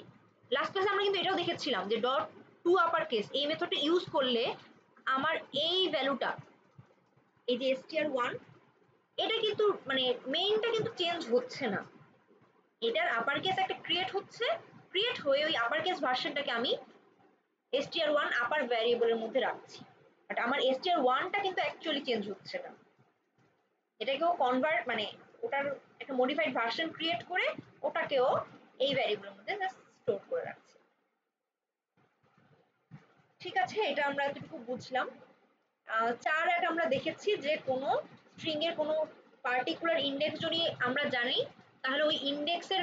লাস্ট ক্লাসে আমরা কিন্তু এটাও দেখেছিলাম যে ডট টু আপার কেস এই মেথডটা ইউজ করলে আমার এই ভ্যালুটা, এই যে str1, এটা কিন্তু মানে মেইনটা কিন্তু চেঞ্জ হচ্ছে না, এটার আপার কেস একটা ক্রিয়েট হয়ে ওই আপার কেস ভার্সনটাকে আমি str1 আপার ভ্যারিয়েবলের মধ্যে রাখছি, বাট আমার str1টা কিন্তু অ্যাকচুয়ালি চেঞ্জ হচ্ছে না, এটাকেও কনভার্ট মানে ওটার একটা মডিফাইড ভার্সন ক্রিয়েট করে ওটাকেও এই ভ্যারিয়েবলের মধ্যে জাস্ট স্টোর করে রাখছি। ঠিক আছে, এটা আমরা এতটুকু বুঝলাম। 4 আমরা দেখেছি যে কোনো স্ট্রিং এর কোনো পার্টিকুলার ইন্ডেক্স যদি আমরা জানি তাহলে ওই ইন্ডেক্সের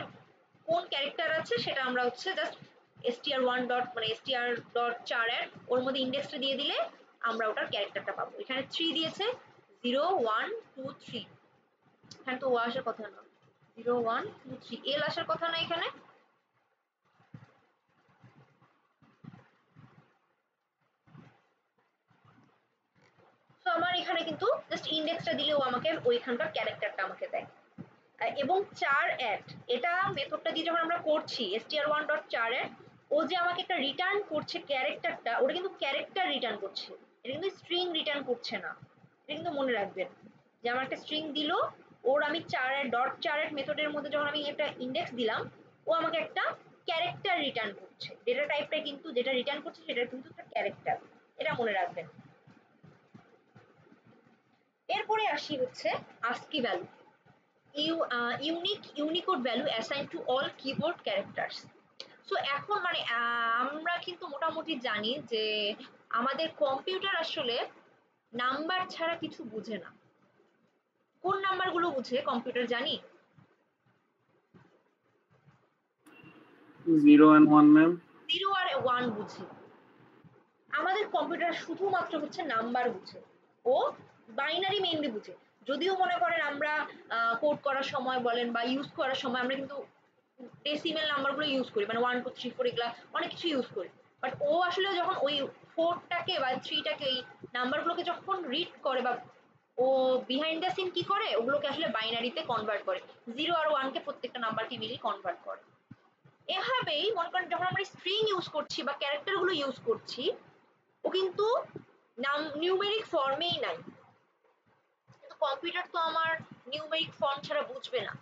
কোন ক্যারেক্টার আছে সেটা আমরা হচ্ছে জাস্ট str1 ডট মানে str ডট 4 ওর মধ্যে ইন্ডেক্সটা দিয়ে দিলে আমরা ওটার ক্যারেক্টারটা পাবো। এখানে 3 দিয়েছে, 0 1 2 3, এখানে তো ও আসার কথা না, 0 1 2 3 এল আসার কথা না এখানে। তো আমার এখানে কিন্তু জাস্ট ইন্ডেক্সটা দিলেও আমাকে ওইখানকার ক্যারেক্টারটা আমাকে দেয়। এবং 4 এটা মেথডটা দিয়ে যখন আমরা করছি str1 ডট 4 ও যে আমাকে একটা রিটার্ন করছে ক্যারেক্টারটা, ওটা কিন্তু ক্যারেক্টার রিটার্ন করছে, এটা কিন্তু স্ট্রিং রিটার্ন করছে না, এটা কিন্তু মনে রাখবেন যে আমার একটা স্ট্রিং দিল, ওর আমি 4 ডট 4 মেথডের মধ্যে যখন আমি একটা ইন্ডেক্স দিলাম ও আমাকে একটা ক্যারেক্টার রিটার্ন করছে, ডেটা টাইপটা কিন্তু যেটা রিটার্ন করছে সেটা কিন্তু একটা ক্যারেক্টার, এটা মনে রাখবেন। এরপরে আসি হচ্ছে ASCII value, Unicode value assign to all keyboard characters. So এখন মানে আমরা কিন্তু মোটামুটি জানি যে আমাদের কম্পিউটার আসলে নাম্বার ছাড়া কিছু বুঝে না। কোন নাম্বারগুলো বুঝে কম্পিউটার জানি? 0 and 1 ম্যাম। 0 আর 1 বুঝে। আমাদের কম্পিউটার শুধুমাত্র হচ্ছে নাম্বার বুঝে, ও বাইনারি মেইনলি বুঝে। যদিও মনে করেন আমরা কোড করার সময় বলেন বা ইউজ করার সময় আমরা কিন্তু ডেসিমেল নাম্বারগুলো ইউজ করি, মানে 1 2 3 4 এগুলা অনেক কিছু ইউজ করি, বাট ও আসলে যখন ওই 4টাকে বা 3টাকে এই নাম্বারগুলোকে যখন রিড করে বা ও বিহাইন্ড দ্য সিন কি করে ওগুলোকে আসলে বাইনারিতে কনভার্ট করে, 0 আর 1 কে প্রত্যেকটা নাম্বারকে মিলি কনভার্ট করে। এভাবেই মনে করেন যখন আমরা স্ট্রিং ইউজ করছি বা ক্যারেক্টার গুলো ইউজ করছি ও কিন্তু নিউমেরিক ফর্মেই নাই, কিন্তু কম্পিউটার তো আমার নিউমেরিক ফর্ম ছাড়া বুঝবে না,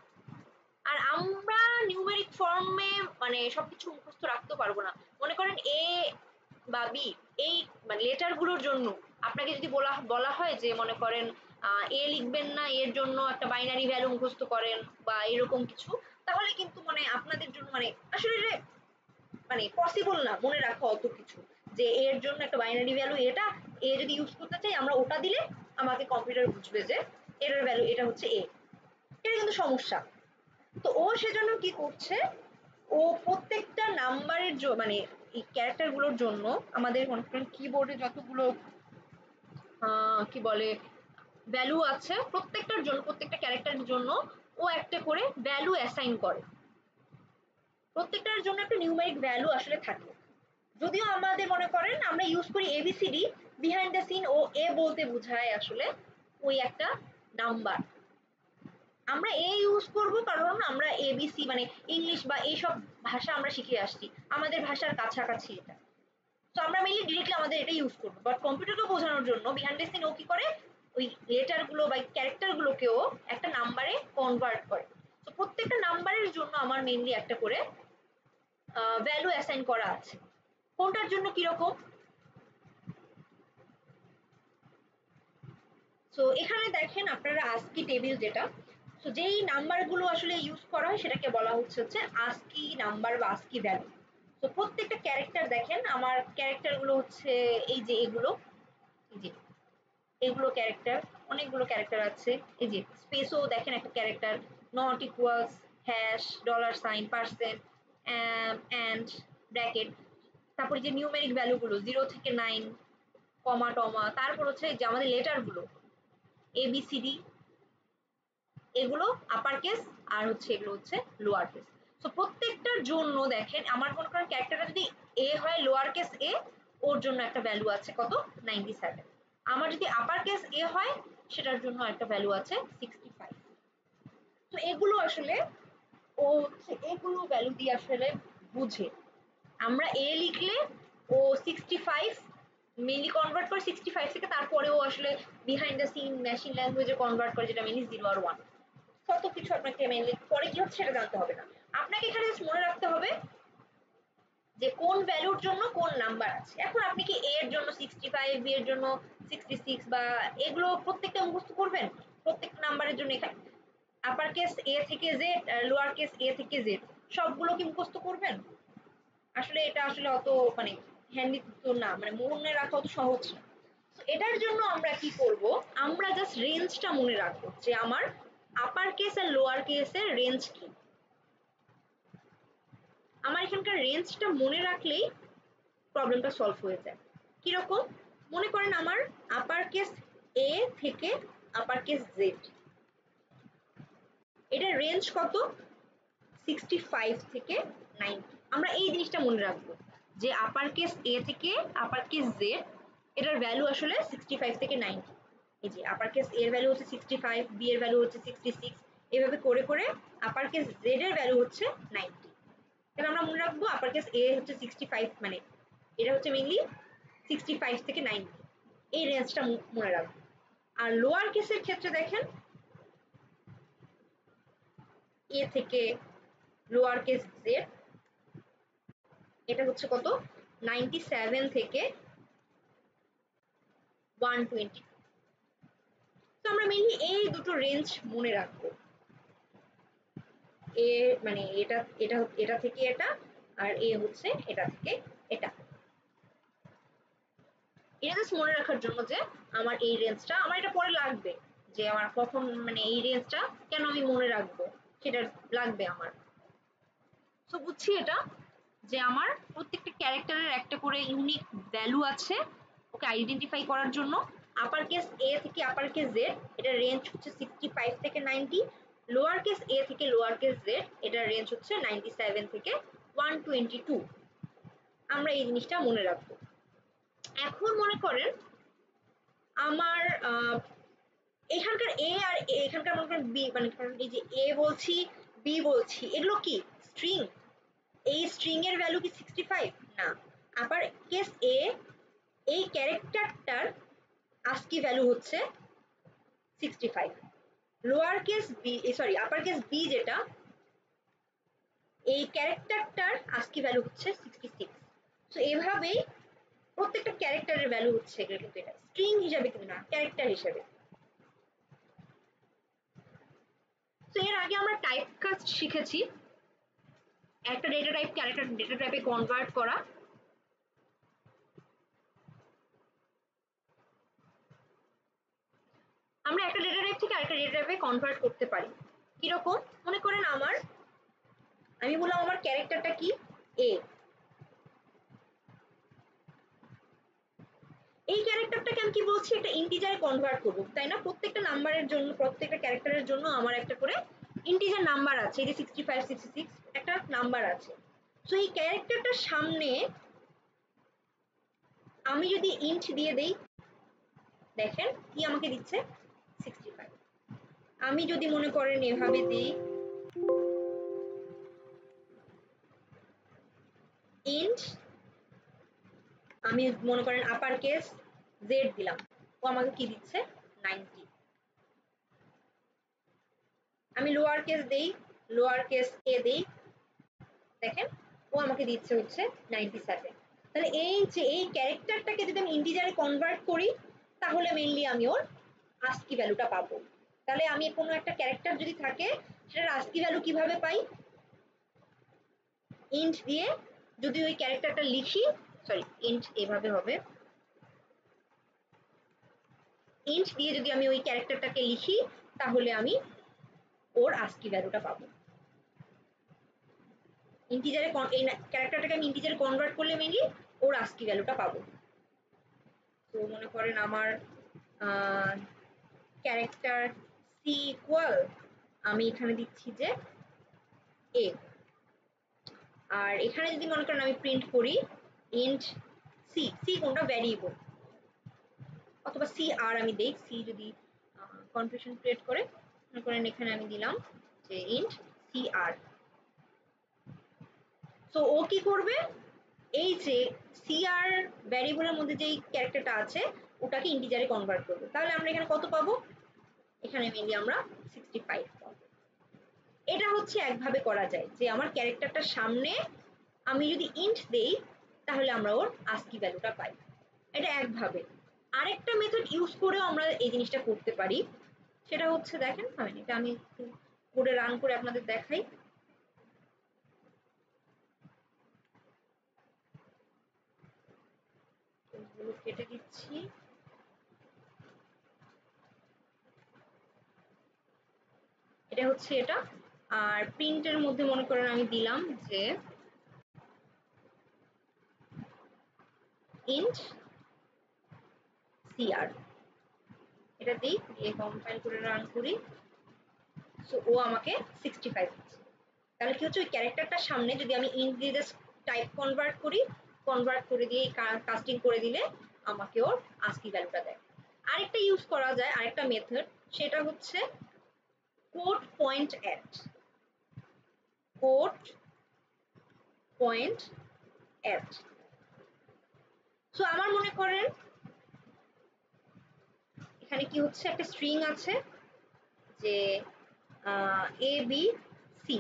আর আমরা নিউমেরিক ফর্মে মানে সবকিছু মুখস্থ রাখতে পারবো না। মনে করেন এ বা বি এই মানে লেটার গুলোর জন্য আপনাকে যদি বলা হয় যে মনে করেন এ লিখবেন না, এর জন্য একটা বাইনারি ভ্যালু মুখস্থ করেন বা এরকম কিছু, তাহলে কিন্তু মানে আপনাদের জন্য মানে আসলে মানে পসিবল না মনে রাখা অত কিছু, যে এর জন্য একটা বাইনারি ভ্যালু এটা, এ যদি ইউজ করতে চাই আমরা ওটা দিলে আমাকে কম্পিউটার বুঝবে যে এর ভ্যালু এটা হচ্ছে এ। এটা কিন্তু সমস্যা। তো ও সেজন্য কি করছে, ও প্রত্যেকটা নাম্বারের মানে এই ক্যারেক্টার গুলোর জন্য আমাদের মনে করেন কিবোর্ডে যতগুলো কি বলে ভ্যালু আছে প্রত্যেকটার জন্য, প্রত্যেকটা ক্যারেক্টারের জন্য ও একটা করে ভ্যালু অ্যাসাইন করে। প্রত্যেকটার জন্য একটা নিউমেরিক ভ্যালু আসলে থাকে। যদিও আমাদের মনে করেন আমরা ইউজ করি এবিসিডি, বিহাইন্ড দ্য সিন ও এ বলতে বোঝায় আসলে ওই একটা নাম্বার। আমরা এ ইউজ করব কারণ আমরা এবিসি মানে ইংলিশ বা এইসব ভাষা আমরা শিখে আসছি, আমাদের ভাষার কাছাকাছি এটা। তো আমরা মেইনলি ডিরেক্টলি আমাদের এটা ইউজ করবো, বাট কম্পিউটারকে বোঝানোর জন্য বিহাইন্ড দ্য সিন ও কি করে ওই লেটার গুলো বা ক্যারেক্টার গুলোকেও একটা নাম্বারে কনভার্ট করে। তো প্রত্যেকটা নাম্বারের জন্য আমার মেইনলি একটা করে ভ্যালু অ্যাসাইন করা আছে। কোনটার জন্য কিরকম, তো এখানে দেখেন আপনারা আস্কি টেবিল যেটা, তো যেই নাম্বারগুলো আসলে ইউজ করা হয় সেটাকে বলা হচ্ছে আস্কি নাম্বার বা আস্কি ভ্যালু। তো প্রত্যেকটা ক্যারেক্টার দেখেন, আমার ক্যারেক্টার গুলো হচ্ছে এই যে এগুলো, এই যে এগুলো ক্যারেক্টার, অনেকগুলো ক্যারেক্টার আছে। এই যে স্পেসও দেখেন একটা character, not equals, hash, dollar sign, percent, and, bracket. তারপরে যে নিউমেরিক ভ্যালুগুলো 0 থেকে 9, কমা টমা, তারপর হচ্ছে যে আমাদের লেটার গুলো এবিসিডি, এগুলো আপার কেস আর হচ্ছে এগুলো হচ্ছে লোয়ার কেস। তো প্রত্যেকটার জন্য দেখেন আমার মনে করেন ক্যারেক্টারটা যদি এ হয় লোয়ার কেস এ, ওর জন্য একটা ভ্যালু আছে কত 97। আমার যদি আপার কেস এ হয় সেটার জন্য একটা ভ্যালু আছে 65। তো এগুলো আসলে ও হচ্ছে এগুলো ভ্যালু দিয়ে আসলে বুঝে। আমরা এ লিখলে ও 65 মেনলি কনভার্ট করে 65 থেকে, তারপরে ও আসলে বিহাইন্ড দ্য সিন মেশিন ল্যাঙ্গুয়েজে কনভার্ট করে যেটা মেনলি 0 আর 1। কত কিছু আপনাকে মেনলি পরে কি হচ্ছে সেটা জানতে হবে না, আপনাকে এখানে জাস্ট মনে রাখতে হবে যে কোন ভ্যালুর জন্য কোন নাম্বার আছে। এখন আপনি কি এ এর জন্য 65, বি এর জন্য 66 বা এগুলো প্রত্যেকটা মুখস্থ করবেন? প্রত্যেকটা নাম্বারের জন্য এখানে আপার কেস এ থেকে জেড, লোয়ার কেস এ থেকে জেড সবগুলো কি মুখস্থ করবেন? আসলে এটা আসলে অত মানে হ্যান্ডি তো না, মানে মনে রাখা অত সহজ না। এটার জন্য আমরা কি করব, আমরা জাস্ট রেঞ্জটা মনে রাখবো যে আমার আপার কেস আর লোয়ার কেসের রেঞ্জ কি। আমার এখানকার রেঞ্জটা মনে রাখলেই প্রবলেমটা সলভ হয়ে যায়। কিরকম, মনে করেন আমার আপার কেস এ থেকে আপার কেস জেড, এটার রেঞ্জ কত 65 থেকে 90। আমরা এই জিনিসটা মনে রাখবো যে আপার কেস এ থেকে আপার কেস জেড এটার ভ্যালু আসলে 65 থেকে 90। এই যে আপার কেস এর ভ্যালু হচ্ছে 65, বি এর ভ্যালু হচ্ছে 66, এভাবে করে করে আপার কেস জেড এর ভ্যালু হচ্ছে 90। তাহলে আমরা মনে রাখবো আপার কেস এ হচ্ছে 65, মানে এটা হচ্ছে মেইনলি 65 থেকে 90, এই রেঞ্জটা মনে রাখবো। আর লোয়ার কেসের ক্ষেত্রে দেখেন এ থেকে লোয়ার কেস জেড এটা হচ্ছে কত 97 থেকে 120। তো আমরা মেইনলি এই দুটো রেঞ্জ মনে রাখবো, এ মানে এটা এটা এটা থেকে এটা, আর এ হচ্ছে এটা থেকে এটা। এটা জাস্ট মনে রাখার জন্য যে আমার এই রেঞ্জটা আমার এটা পরে লাগবে, যে আমার কখন মানে এই রেঞ্জটা কেন আমি মনে রাখবো সেটা লাগবে আমার। তো বুঝছি এটা যে আমার প্রত্যেকটা ক্যারেক্টারের একটা করে ইউনিক ভ্যালু আছে ওকে আইডেন্টিফাই করার জন্য। আপার কেস এ থেকে আপার কেস জেড এটা রেঞ্জ হচ্ছে 65 থেকে 90, লোয়ার কেস এ থেকে লোয়ার কেস জেড এটার রেঞ্জ হচ্ছে 97 থেকে 122। আমরা এই জিনিসটা মনে রাখবো। এখন মনে করেন আমার এখানকার এ আর এখানকার মনে করেন বি, মানে এই যে এ বলছি বি বলছি এগুলো কি স্ট্রিং, এই স্ট্রিং এর ভ্যালু কি 65 না, আপার কেস এ এই ক্যারেক্টারটার আস্কি ভ্যালু হচ্ছে 65, lower case b sorry upper case b যেটা এই ক্যারেক্টারটার আস্কি ভ্যালু হচ্ছে 66। তো এইভাবেই প্রত্যেকটা ক্যারেক্টারের ভ্যালু হচ্ছে এগুলো, কিন্তু এটা স্ট্রিং হিসাবে কিন্তু না, ক্যারেক্টার হিসাবে। তো এর আগে আমরা টাইপ কাস্ট শিখেছি, একটা ডেটা টাইপকে আরেকটা ডেটা টাইপে কনভার্ট করা। আমরা একটা ডেটা টাইপ থেকে আরেকটা ডেটা টাইপে কনভার্ট করতে পারি। কিরকম? মনে করেন আমি বললাম আমার ক্যারেক্টারটা কি এ, এই ক্যারেক্টারটাকে আমি কি বলছি একটা ইন্টিজারে কনভার্ট করব, তাই না? প্রত্যেকটা নাম্বারের জন্য, প্রত্যেকটা ক্যারেক্টারের জন্য আমার একটা করে ইন্টিজার নাম্বার আছে। এই যে 65 66 একটা নাম্বার আছে। সো এই ক্যারেক্টারটার সামনে আমি যদি ইন্ট দিয়ে দেই, দেখেন কি আমাকে দিচ্ছে 65। আমি যদি মনে করেন এভাবে দিই ইন্ট, আমি মনে করেন আপার কেস জেড দিলাম, ও আমাকে কি দিচ্ছে 90। আমি লোয়ার কেস দেই, লোয়ার কেস এ দেই, দেখেন ও আমাকে দিচ্ছে হচ্ছে 97। তাহলে এই যে এই ক্যারেক্টারটাকে যদি আমি ইন্টিজারে কনভার্ট করি তাহলে মেইনলি আমি ওর আস্কি ভ্যালুটা পাবো। তাহলে আমি কোনো একটা ক্যারেক্টার যদি থাকে সেটার আস্কি ভ্যালু কিভাবে পাই? ইন্ট দিয়ে যদি ওই ক্যারেক্টারটা লিখি, সরি ইন্ট এভাবে হবে, ইন্ট দিয়ে যদি আমি ওই ক্যারেক্টারটাকে লিখি তাহলে আমি ওর আস্কি ভ্যালুটা পাবো। ইন্টিজারে এই ক্যারেক্টারটাকে আমি ইন্টিজারে কনভার্ট করলে মেইনলি ওর আস্কি ভ্যালুটা পাবো। তো মনে করেন আমার ক্যারেক্টার সি ইকুয়াল, আমি এখানে দিচ্ছি যে এ, আর এখানে যদি মনে করেন আমি প্রিন্ট করি ইন্ট সি, সি কোনটা ভ্যারিয়েবল, অথবা সি আর আমি দেই, সি যদি কনফিউশন ক্রিয়েট করে, মনে করেন এখানে আমি দিলাম যে ইন্ট সি আর। তো ও কি করবে? এই যে সি আর ভ্যারিয়েবলের মধ্যে যেই ক্যারেক্টারটা আছে ওটাকে ইন্টিজারে কনভার্ট করবে। তাহলে আমরা এখানে কত পাবো? এখানে মেনলি আমরা 65 পাবো। এটা হচ্ছে একভাবে করা যায় যে আমার ক্যারেক্টারটার সামনে আমি যদি ইন্ট দেই তাহলে আমরা ওর আস্কি ভ্যালুটা পাই। এটা একভাবে। আরেকটা মেথড ইউজ করেও আমরা এই জিনিসটা করতে পারি, সেটা হচ্ছে দেখেন এটা আমি একটু কোডে রান করে আপনাদের দেখাই। কেটে দিচ্ছি। এটা হচ্ছে এটা, আর প্রিন্টের মধ্যে মনে করেন আমি দিলাম যে ইন্ট সিআর, এটা দিই, দিয়ে কম্পাইল করে রান করি। সো ও আমাকে 65 দিচ্ছে। তাহলে কি হচ্ছে ওই ক্যারেক্টারটার সামনে যদি আমি ইন্ট দিয়ে জাস্ট টাইপ কনভার্ট করি, কনভার্ট করে দিয়ে কাস্টিং করে দিলে আমাকে ওর আস্কি ভ্যালুটা দেয়। আরেকটা ইউজ করা যায়, আরেকটা মেথড, সেটা হচ্ছে code point at. Code point at. So আমার মনে করেন এখানে কি হচ্ছে একটা স্ট্রিং আছে যে এ বি সি।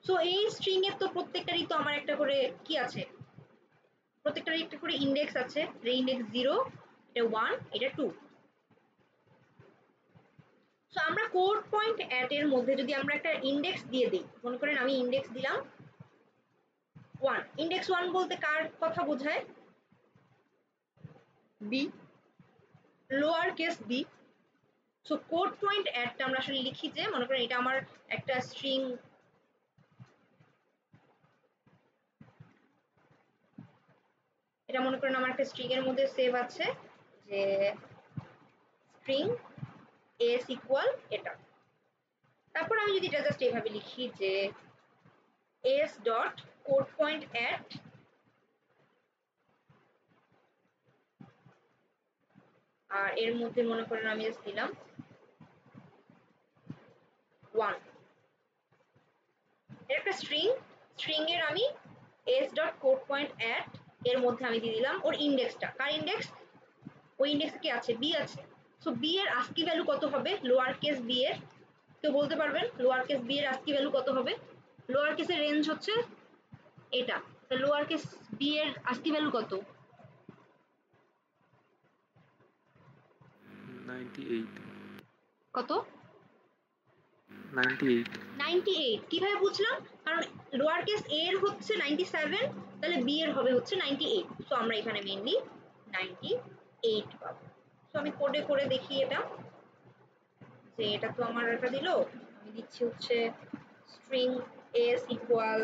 সো এই স্ট্রিং এর তো প্রত্যেকটারই তো আমার একটা করে কি আছে, প্রত্যেকটারই একটা করে ইন্ডেক্স আছে। ইন্ডেক্স 0, এটা 1, এটা 2। সো আমরা কোড পয়েন্ট অ্যাট এর মধ্যে যদি আমরা একটা ইন্ডেক্স দিয়ে দিই, মনে করেন আমি ইন্ডেক্স দিলাম 1। ইন্ডেক্স 1 বলতে কার কথা বোঝায়? B, lower case B. So code point অ্যাডটা আমরা আসলে লিখি যে মনে করেন এটা আমার একটা স্ট্রিং, এটা মনে করেন আমার একটা স্ট্রিং এর মধ্যে সেভ আছে যে স্ট্রিং এস ইকুয়াল এটা। তারপর আমি যদি এটা জাস্ট এইভাবে লিখি যে S dot code point at, আর এর মধ্যে মনে করেন আমি জাস্ট দিলাম 1। এর একটা স্ট্রিং, স্ট্রিং এর আমি S dot code point at এর মধ্যে আমি দিয়ে দিলাম ওর ইন্ডেক্সটা। কার ইন্ডেক্স? ওই ইন্ডেক্স কি আছে? বি আছে। সো বি এর আস্কি ভ্যালু কত হবে? লোয়ার কেস বি এর, কেউ বলতে পারবেন লোয়ার কেস বি এর আস্কি ভ্যালু কত হবে? লোয়ার কেসের রেঞ্জ হচ্ছে এটা, তো লোয়ার কেস বি এর আস্কি ভ্যালু কত? 98. কত? 98. 98 কিভাবে বুঝলাম? কারণ লোয়ার কেস a এর হচ্ছে 97, তাহলে b এর হবে হচ্ছে 98। সো আমরা এখানে মেইনলি 98 পাবো। সো আমি কোডে করে দেখি এটা, যে এটা তো আমার এটা দিল, আমি দিচ্ছি হচ্ছে স্ট্রিং s ইকুয়াল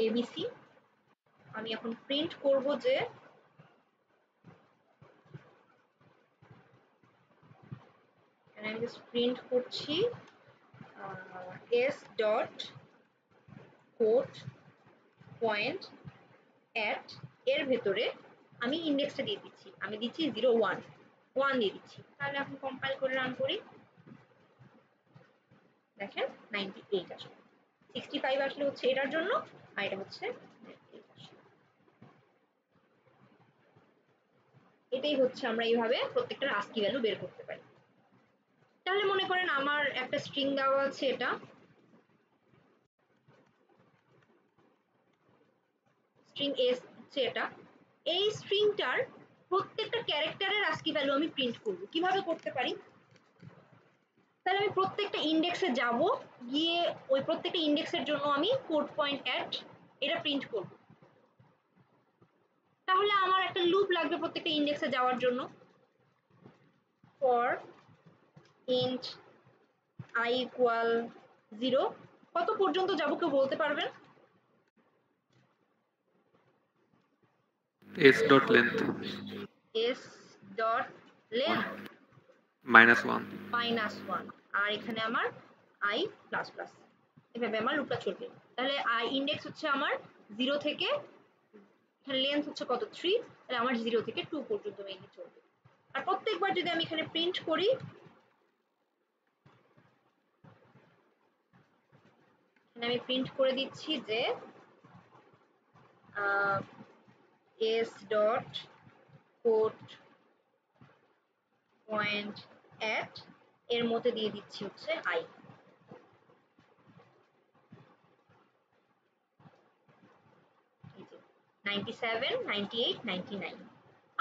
abc। আমি এখন প্রিন্ট করব যে এখানে আমি জাস্ট প্রিন্ট করছি s dot code point at এর ভেতরে আমি ইন্ডেক্সটা দিয়ে দিচ্ছি, আমি দিচ্ছি 01 1 দিয়ে দিচ্ছি। তাহলে এখন কম্পাইল করে রান করি, দেখেন 98 আসলো। 65 আসলে হচ্ছে এটার জন্য, আর এটা হচ্ছে 98 আসলো। এটাই হচ্ছে আমরা এইভাবে প্রত্যেকটা ASCII ভ্যালু বের করতে পারি। তাহলে মনে করেন আমার একটা স্ট্রিং দেওয়া আছে, এটা স্ট্রিং s হচ্ছে এটা, এই স্ট্রিংটার প্রত্যেকটা ক্যারেক্টারের ASCII ভ্যালু আমি প্রিন্ট করব। কিভাবে করতে পারি? তাহলে আমি প্রত্যেকটা ইন্ডেক্সে যাব, গিয়ে ওই প্রত্যেকটা ইন্ডেক্সের জন্য আমি কোড পয়েন্ট অ্যাট এটা প্রিন্ট করব। তাহলে আমার একটা লুপ লাগবে প্রত্যেকটা ইন্ডেক্সে যাওয়ার জন্য। ফর ইন্ট i ইকুয়াল 0, কত পর্যন্ত যাব কেউ বলতে পারবেন? S dot length s dot length -1. -1, আর এখানে আমার i প্লাস প্লাস, এভাবে আমার লুপটা চলবে। তাহলে i ইন্ডেক্স হচ্ছে আমার 0 থেকে, এখানে লেন্থ হচ্ছে কত 3, তাহলে আমার 0 থেকে 2 পর্যন্ত মেইনলি চলবে। আর প্রত্যেকবার যদি আমি এখানে প্রিন্ট করি, এখানে আমি প্রিন্ট করে দিচ্ছি যে s dot code point at এর মধ্যে দিয়ে দিচ্ছি হচ্ছে i। এই যে 97, 98, 99।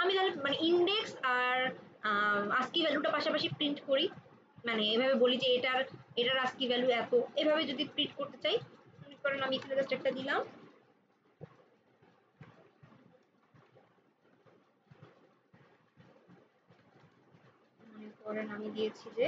আমি তাহলে মানে ইন্ডেক্স আর ASCII ভ্যালুটা পাশাপাশি প্রিন্ট করি, মানে এভাবে বলি যে এটার ASCII ভ্যালু এত, এভাবে যদি প্রিন্ট করতে চাই, মনে করেন আমি এখানে জাস্ট একটা দিলাম, মনে করেন আমি দিয়েছি যে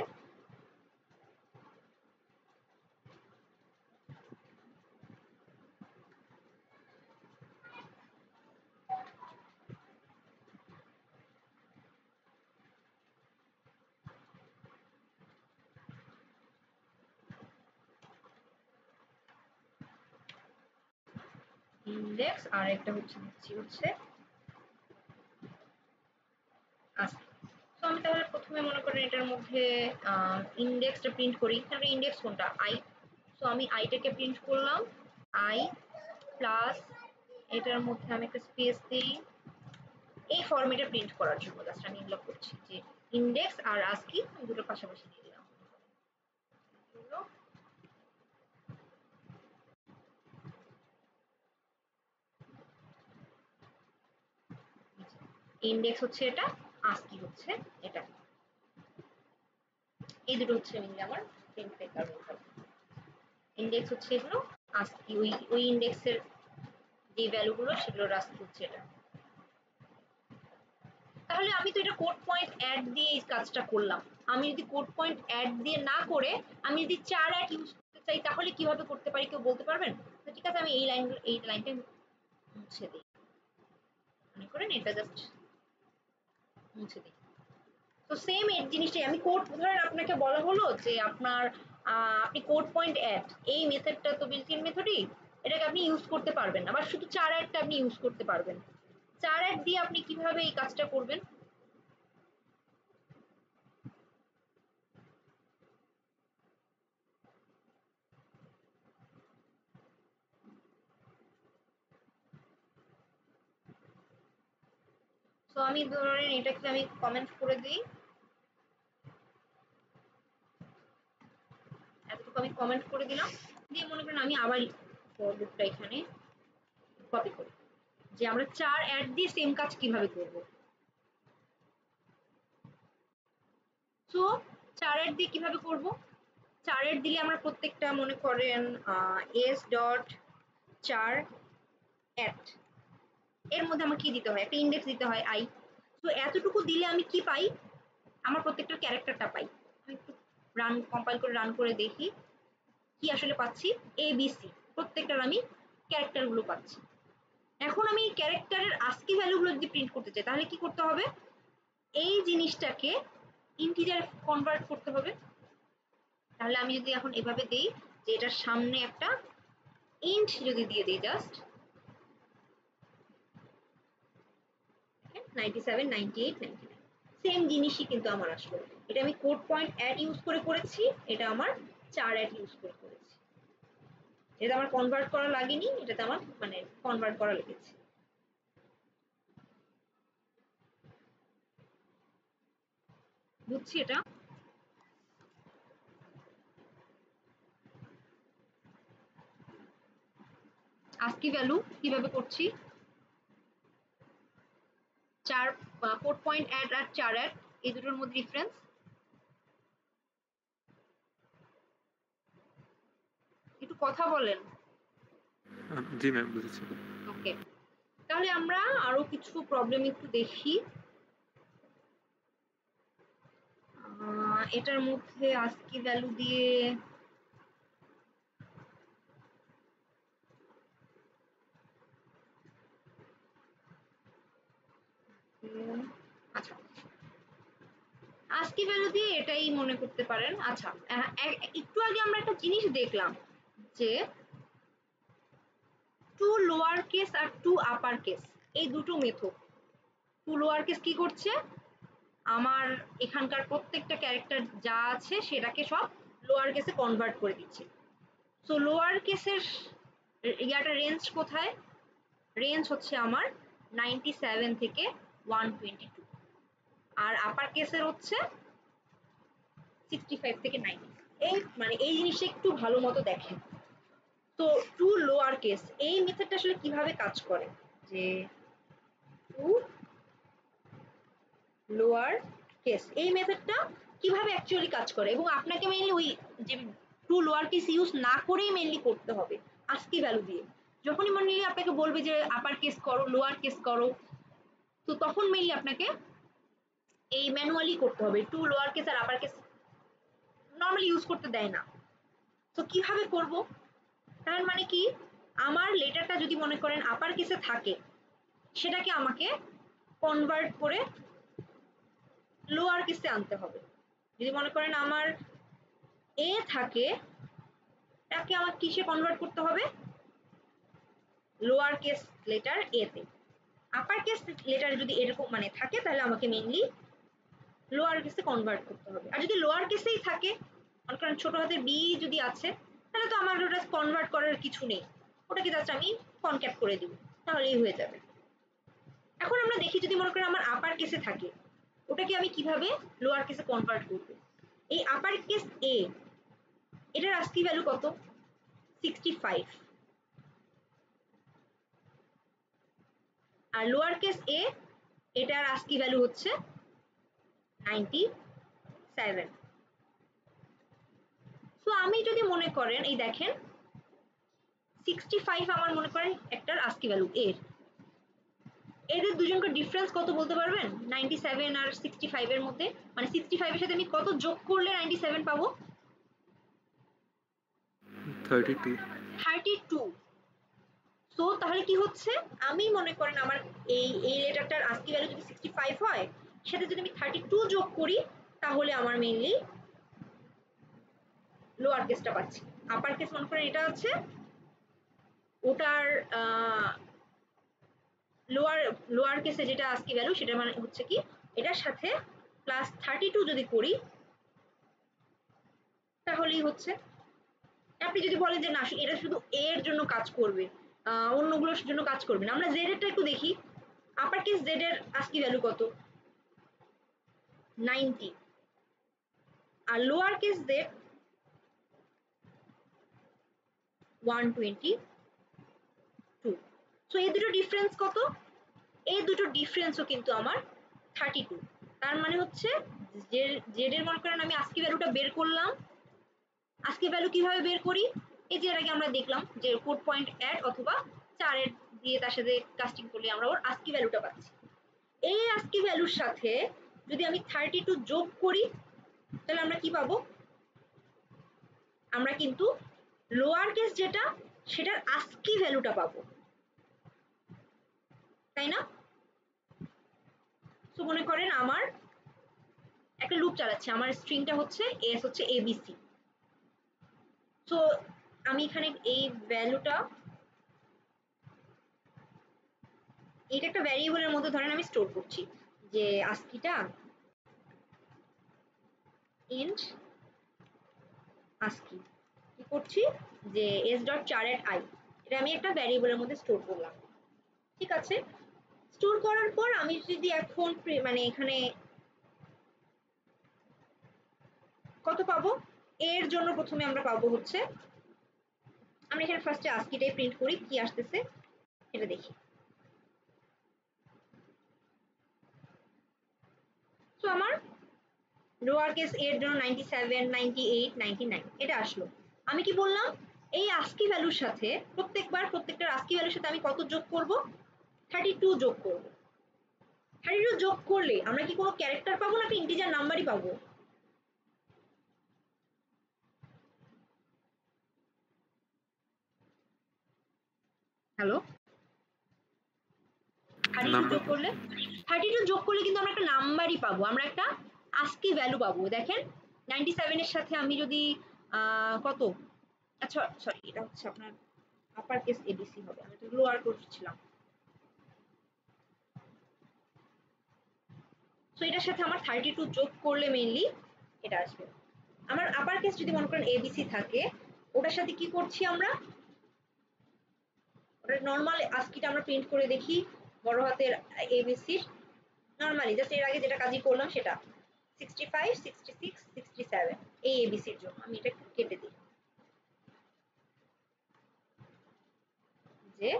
ইন্ডেক্স, আর একটা হচ্ছে দিচ্ছি হচ্ছে ASCII। তো আমি তাহলে প্রথমে মনে করেন এটার মধ্যে ইন্ডেক্সটা প্রিন্ট করি। তাহলে ইন্ডেক্স কোনটা? i। সো আমি আইটাকে প্রিন্ট করলাম, i প্লাস এটার মধ্যে আমি একটা স্পেস দিই এই ফরম্যাটে প্রিন্ট করার জন্য। জাস্ট আমি এগুলো করছি যে ইন্ডেক্স আর ASCII আমি দুটো পাশাপাশি দিয়ে দিলাম। ইন্ডেক্স হচ্ছে এটা, ASCII হচ্ছে এটা, এই দুটো হচ্ছে মিলে আমার প্রিন্ট মেকার মেথড। ইন্ডেক্স হচ্ছে এগুলো, ASCII ওই ইন্ডেক্সের যে ভ্যালুগুলো সেগুলোর ASCII হচ্ছে এটা। তাহলে আমি তো এটা কোড পয়েন্ট অ্যাড দিয়ে এই কাজটা করলাম। আমি যদি কোড পয়েন্ট অ্যাড দিয়ে না করে আমি যদি 4 অ্যাড ইউজ করতে চাই, তাহলে কিভাবে করতে পারি কেউ বলতে পারবেন? তো ঠিক আছে, আমি এই লাইনটা মুছে দিই, মনে করেন এটা জাস্ট মুছে দিই। তো সেম এই জিনিসটাই আমি কোড, ধরেন আপনাকে বলা হলো যে আপনার আপনি কোড পয়েন্ট অ্যাড এই মেথডটা তো বিল্ট ইন মেথডই, এটাকে আপনি ইউজ করতে পারবেন না, বা শুধু 4 অ্যাডটা আপনি ইউজ করতে পারবেন। 4 অ্যাড দিয়ে আপনি কিভাবে এই কাজটা করবেন? তো আমি ধরেন এটাকে আমি কমেন্ট করে দিই, এতটুকু আমি কমেন্ট করে দিলাম, দিয়ে মনে করেন আমি আবার ফর লুপটা এখানে কপি করি যে আমরা 4 অ্যাড দিয়ে সেম কাজ কিভাবে করব। সো 4 অ্যাড দিয়ে কিভাবে করব? 4 দিলে আমরা প্রত্যেকটা মনে করেন s ডট 4 at এর মধ্যে আমার কি দিতে হয়, একটা ইন্ডেক্স দিতে হয় i। তো এতটুকু দিলে আমি কি পাই, আমার প্রত্যেকটা ক্যারেক্টারটা পাই। আমি একটু কম্পাইল করে রান করে দেখি কি আসলে পাচ্ছি। abc প্রত্যেকটার আমি ক্যারেক্টার গুলো পাচ্ছি। এখন আমি ক্যারেক্টারের আস্কি ভ্যালু গুলো যদি প্রিন্ট করতে চাই তাহলে কি করতে হবে, এই জিনিসটাকে ইন্টিজারে কনভার্ট করতে হবে। তাহলে আমি যদি এখন এভাবে দেই যে এটার সামনে একটা ইন্ট যদি দিয়ে দিই, জাস্ট 97 98 99 সেম জিনিসই কিন্তু আমার আসলো। এটা আমি কোড পয়েন্ট অ্যাড ইউজ করে করেছি, এটা আমার 4 অ্যাড ইউজ করে করেছি। এটা আমার কনভার্ট করা লাগেনি, এটাতে আমার মানে কনভার্ট করা লেগেছে। বুঝছি এটা। আস্কি ভ্যালু কিভাবে করছি, 4 কোড পয়েন্ট অ্যাড আর 4 অ্যাড এই দুটোর মধ্যে ডিফারেন্স। একটু কথা বলেন। জি ম্যাম, বুঝেছি। ওকে, তাহলে আমরা আরো কিছু প্রবলেম একটু দেখি। এটার মধ্যে আস্কি ভ্যালু দিয়ে আচ্ছা আস্কি ভ্যালু দিয়ে এটাই মনে করতে পারেন। আচ্ছা একটু আগে আমরা একটা জিনিস দেখলাম যে টু লোয়ার কেস আর টু আপার কেস এই দুটো মেথড। টু লোয়ার কেস কি করছে, আমার এখানকার প্রত্যেকটা ক্যারেক্টার যা আছে সেটাকে সব লোয়ার কেসে কনভার্ট করে দিচ্ছে। সো লোয়ার কেসের ইয়াটা রেঞ্জ কোথায়, রেঞ্জ হচ্ছে আমার 97 থেকে 122, আর আপার কেসের হচ্ছে 65 থেকে 90। এই মানে এই জিনিসটা একটু ভালো মতো দেখেন। তো টু লোয়ার কেস এই মেথডটা আসলে কিভাবে কাজ করে, যে টু লোয়ার কেস এই মেথডটা কিভাবে অ্যাকচুয়ালি কাজ করে, এবং আপনাকে মেইনলি ওই যে টু লোয়ার কেস ইউজ না করেই মেইনলি করতে হবে আস্কি ভ্যালু দিয়ে। যখনই মেইনলি আপনাকে বলবে যে আপার কেস করো লোয়ার কেস করো, তো তখন মেইনলি আপনাকে এই ম্যানুয়ালি করতে হবে। টু লোয়ার কেস আর আপার কেস নর্মালি ইউজ করতে দেয় না। তো কিভাবে করব, তার মানে কি, আমার লেটারটা যদি মনে করেন আপার কেসে থাকে সেটাকে আমাকে কনভার্ট করে লোয়ার কেসে আনতে হবে। যদি মনে করেন আমার এ থাকে তাকে আমার কিসে কনভার্ট করতে হবে, লোয়ার কেস লেটার এ তে। আপার কেস লেটার যদি এরকম মানে থাকে তাহলে আমাকে মেইনলি লোয়ার কেসে কনভার্ট করতে হবে। আর যদি লোয়ার কেসেই থাকে, মনে করেন ছোট হাতের বি যদি আছে, তাহলে তো আমার ওটা কনভার্ট করার কিছু নেই, ওটাকে জাস্ট আমি কনক্যাট করে দিব, তাহলেই হয়ে যাবে। এখন আমরা দেখি যদি মনে করেন আমার আপার কেসে থাকে, ওটাকে আমি কিভাবে লোয়ার কেসে কনভার্ট করব। এই আপার কেস এ এটার আস্কি ভ্যালু কত, 65, আর লোয়ার কেস এ এটার আস্কি ভ্যালু হচ্ছে 97। সো আমি যদি মনে করেন এই দেখেন 65 আমার মনে করেন একটার আস্কি ভ্যালু এর, এদের দুজনকে ডিফারেন্স কত বলতে পারবেন, 97 আর 65 এর মধ্যে, মানে 65 এর সাথে আমি কত যোগ করলে 97 পাবো, 32। 32। সো তাহলে কি হচ্ছে, আমি মনে করেন আমার এই লেটারটার আস্কি ভ্যালু যদি 65 হয়, সেটা যদি আমি 32 যোগ করি তাহলে আমার মেইনলি লোয়ার কেসটা পাচ্ছি। আপার কেস মনে করেন এটা আছে, ওটার লোয়ার লোয়ার কেসে যেটা আস্কি ভ্যালু সেটা মানে হচ্ছে কি, এটার সাথে প্লাস 32 যদি করি তাহলেই হচ্ছে। আপনি যদি বলেন যে না এটা শুধু এর জন্য কাজ করবে, অন্যগুলোর জন্য কাজ করবে না, আমরা জেড এরটা একটু দেখি। আপার কেস জেড এর আস্কি ভ্যালু কত, 90, আর লোয়ার কেস জেড 122। সো এই দুটো ডিফারেন্স কত, এই দুটো ডিফারেন্সও কিন্তু আমার 32। তার মানে হচ্ছে জেড এর মনে করেন আমি আস্কি ভ্যালুটা বের করলাম, আজকে ভ্যালু কিভাবে বের করি? এই যে এর আগে আমরা দেখলাম যে কোড পয়েন্ট অ্যাড অথবা 4 এর দিয়ে তার সাথে কাস্টিং করলে আমরা ওর আজকি ভ্যালুটা পাচ্ছি। এই আজকি ভ্যালুর সাথে যদি আমি 32 যোগ করি তাহলে আমরা কি পাবো? আমরা কিন্তু লোয়ার কেস যেটা সেটার আস্কি ভ্যালুটা পাবো, তাই না? তো মনে করেন আমার একটা লুপ চালাচ্ছে, আমার স্ট্রিংটা হচ্ছে এস হচ্ছে এবিসি। তো আমি এখানে এই ভ্যালুটা, এটা একটা ভ্যারিয়েবলের মধ্যে ধরেন আমি স্টোর করছি যে আস্কিটা ইন্ট আস্কি, কি করছি যে s.char@i, এটা আমি একটা ভ্যারিয়েবলের মধ্যে স্টোর করলাম। ঠিক আছে, স্টোর করার পর আমি যদি এখন মানে এখানে কত পাবো, এর জন্য প্রথমে আমরা পাবো হচ্ছে, আমরা এখানে ফার্স্টে আস্কিটাই প্রিন্ট করি, কি আসতেছে এটা দেখি। তো আমার লোয়ার কেস এর জন্য 97, 98, 99 এটা আসলো। আমি কি বললাম, এই আস্কি ভ্যালুর সাথে প্রত্যেকটার আস্কি ভ্যালুর সাথে আমি কত যোগ করব? 32 যোগ করব। 32 যোগ করলে আমরা কি কোনো ক্যারেক্টার পাবো নাকি ইন্টিজার নাম্বারই পাবো? হ্যালো, 32 যোগ করলে 32 যোগ করলে কিন্তু আমরা একটা নাম্বারই পাবো, আমরা একটা আস্কি ভ্যালু পাবো। দেখেন 97 এর সাথে আমি যদি কত, আচ্ছা সরি এটা হচ্ছে আপনার আপার কেস এবিসি হবে, আমি তো লোয়ার করছিলাম। সো এটার সাথে আমার 32 যোগ করলে মেইনলি এটা আসবে। আমার আপার কেস যদি মনে করেন এবিসি থাকে, ওটার সাথে কি করছি আমরা, ওটা নর্মাল আস্কিটা আমরা প্রিন্ট করে দেখি বড় হাতের এবিসি, নর্মালি জাস্ট এর আগে যেটা কাজই করলাম সেটা 65, 66, 67 এই এবিসির জন্য আমি এটা একটু কেটে দিই, যে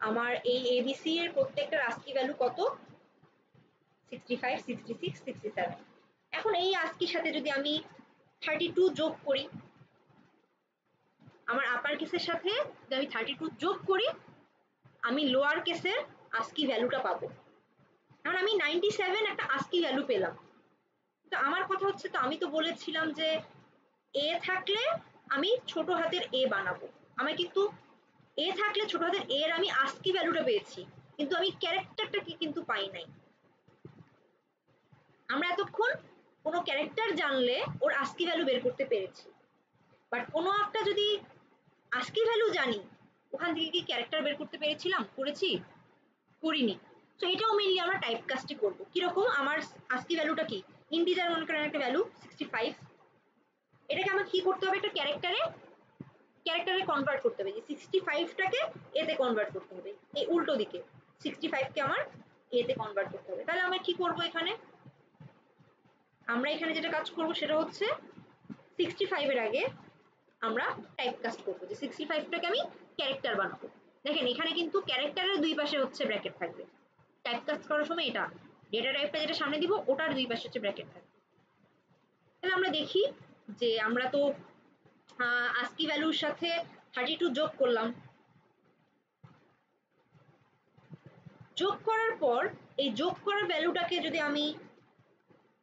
আমার এই এবিসি এর প্রত্যেকটার আস্কি ভ্যালু কত, 65, 66, 67। এখন এই আস্কির সাথে যদি আমি 32 যোগ করি, আমার আপার কেসের সাথে যদি আমি 32 যোগ করি, আমি লোয়ার কেসের আস্কি ভ্যালুটা পাবো। কারণ আমি 97 একটা আস্কি ভ্যালু পেলাম। তো আমার কথা হচ্ছে, তো আমি তো বলেছিলাম যে এ থাকলে আমি ছোট হাতের এ বানাবো, আমার কিন্তু এ থাকলে ছোট হাতের এর আমি আস্কি ভ্যালুটা পেয়েছি, কিন্তু আমি ক্যারেক্টারটা কি কিন্তু পাই নাই। আমরা এতক্ষণ কোনো ক্যারেক্টার জানলে ওর আস্কি ভ্যালু বের করতে পেরেছি, বাট কোনো একটা যদি আস্কি ভ্যালু জানি, ওখান থেকে কি ক্যারেক্টার বের করতে পেরেছিলাম? করিনি। তো এটাও মেইনলি আমরা টাইপ কাস্টই করবো। কিরকম, আমার আস্কি ভ্যালুটা কি, ইন্টিজার মনে করেন একটা ভ্যালু 65, এটাকে আমার কি করতে হবে, একটা ক্যারেক্টারে কনভার্ট করতে হবে, যে 65টাকে এতে কনভার্ট করতে হবে, এই উল্টো দিকে 65কে আমার এতে কনভার্ট করতে হবে। তাহলে আমরা কি করব, আমরা এখানে যেটা কাজ করব সেটা হচ্ছে 65 এর আগে আমরা টাইপ কাস্ট করবো, যে 65টাকে আমি ক্যারেক্টার বানাবো। দেখেন এখানে কিন্তু ক্যারেক্টারের দুই পাশে হচ্ছে ব্র্যাকেট থাকবে, টাইপ কাস্ট করার সময় এটা ডেটা টাইপটা যেটা সামনে দিব ওটার দুই পাশে হচ্ছে ব্র্যাকেট থাকবে। তাহলে আমরা দেখি যে আমরা তো আস্কি ভ্যালুর সাথে 32 যোগ করলাম, যোগ করার পর এই যোগ করা ভ্যালুটাকে যদি আমি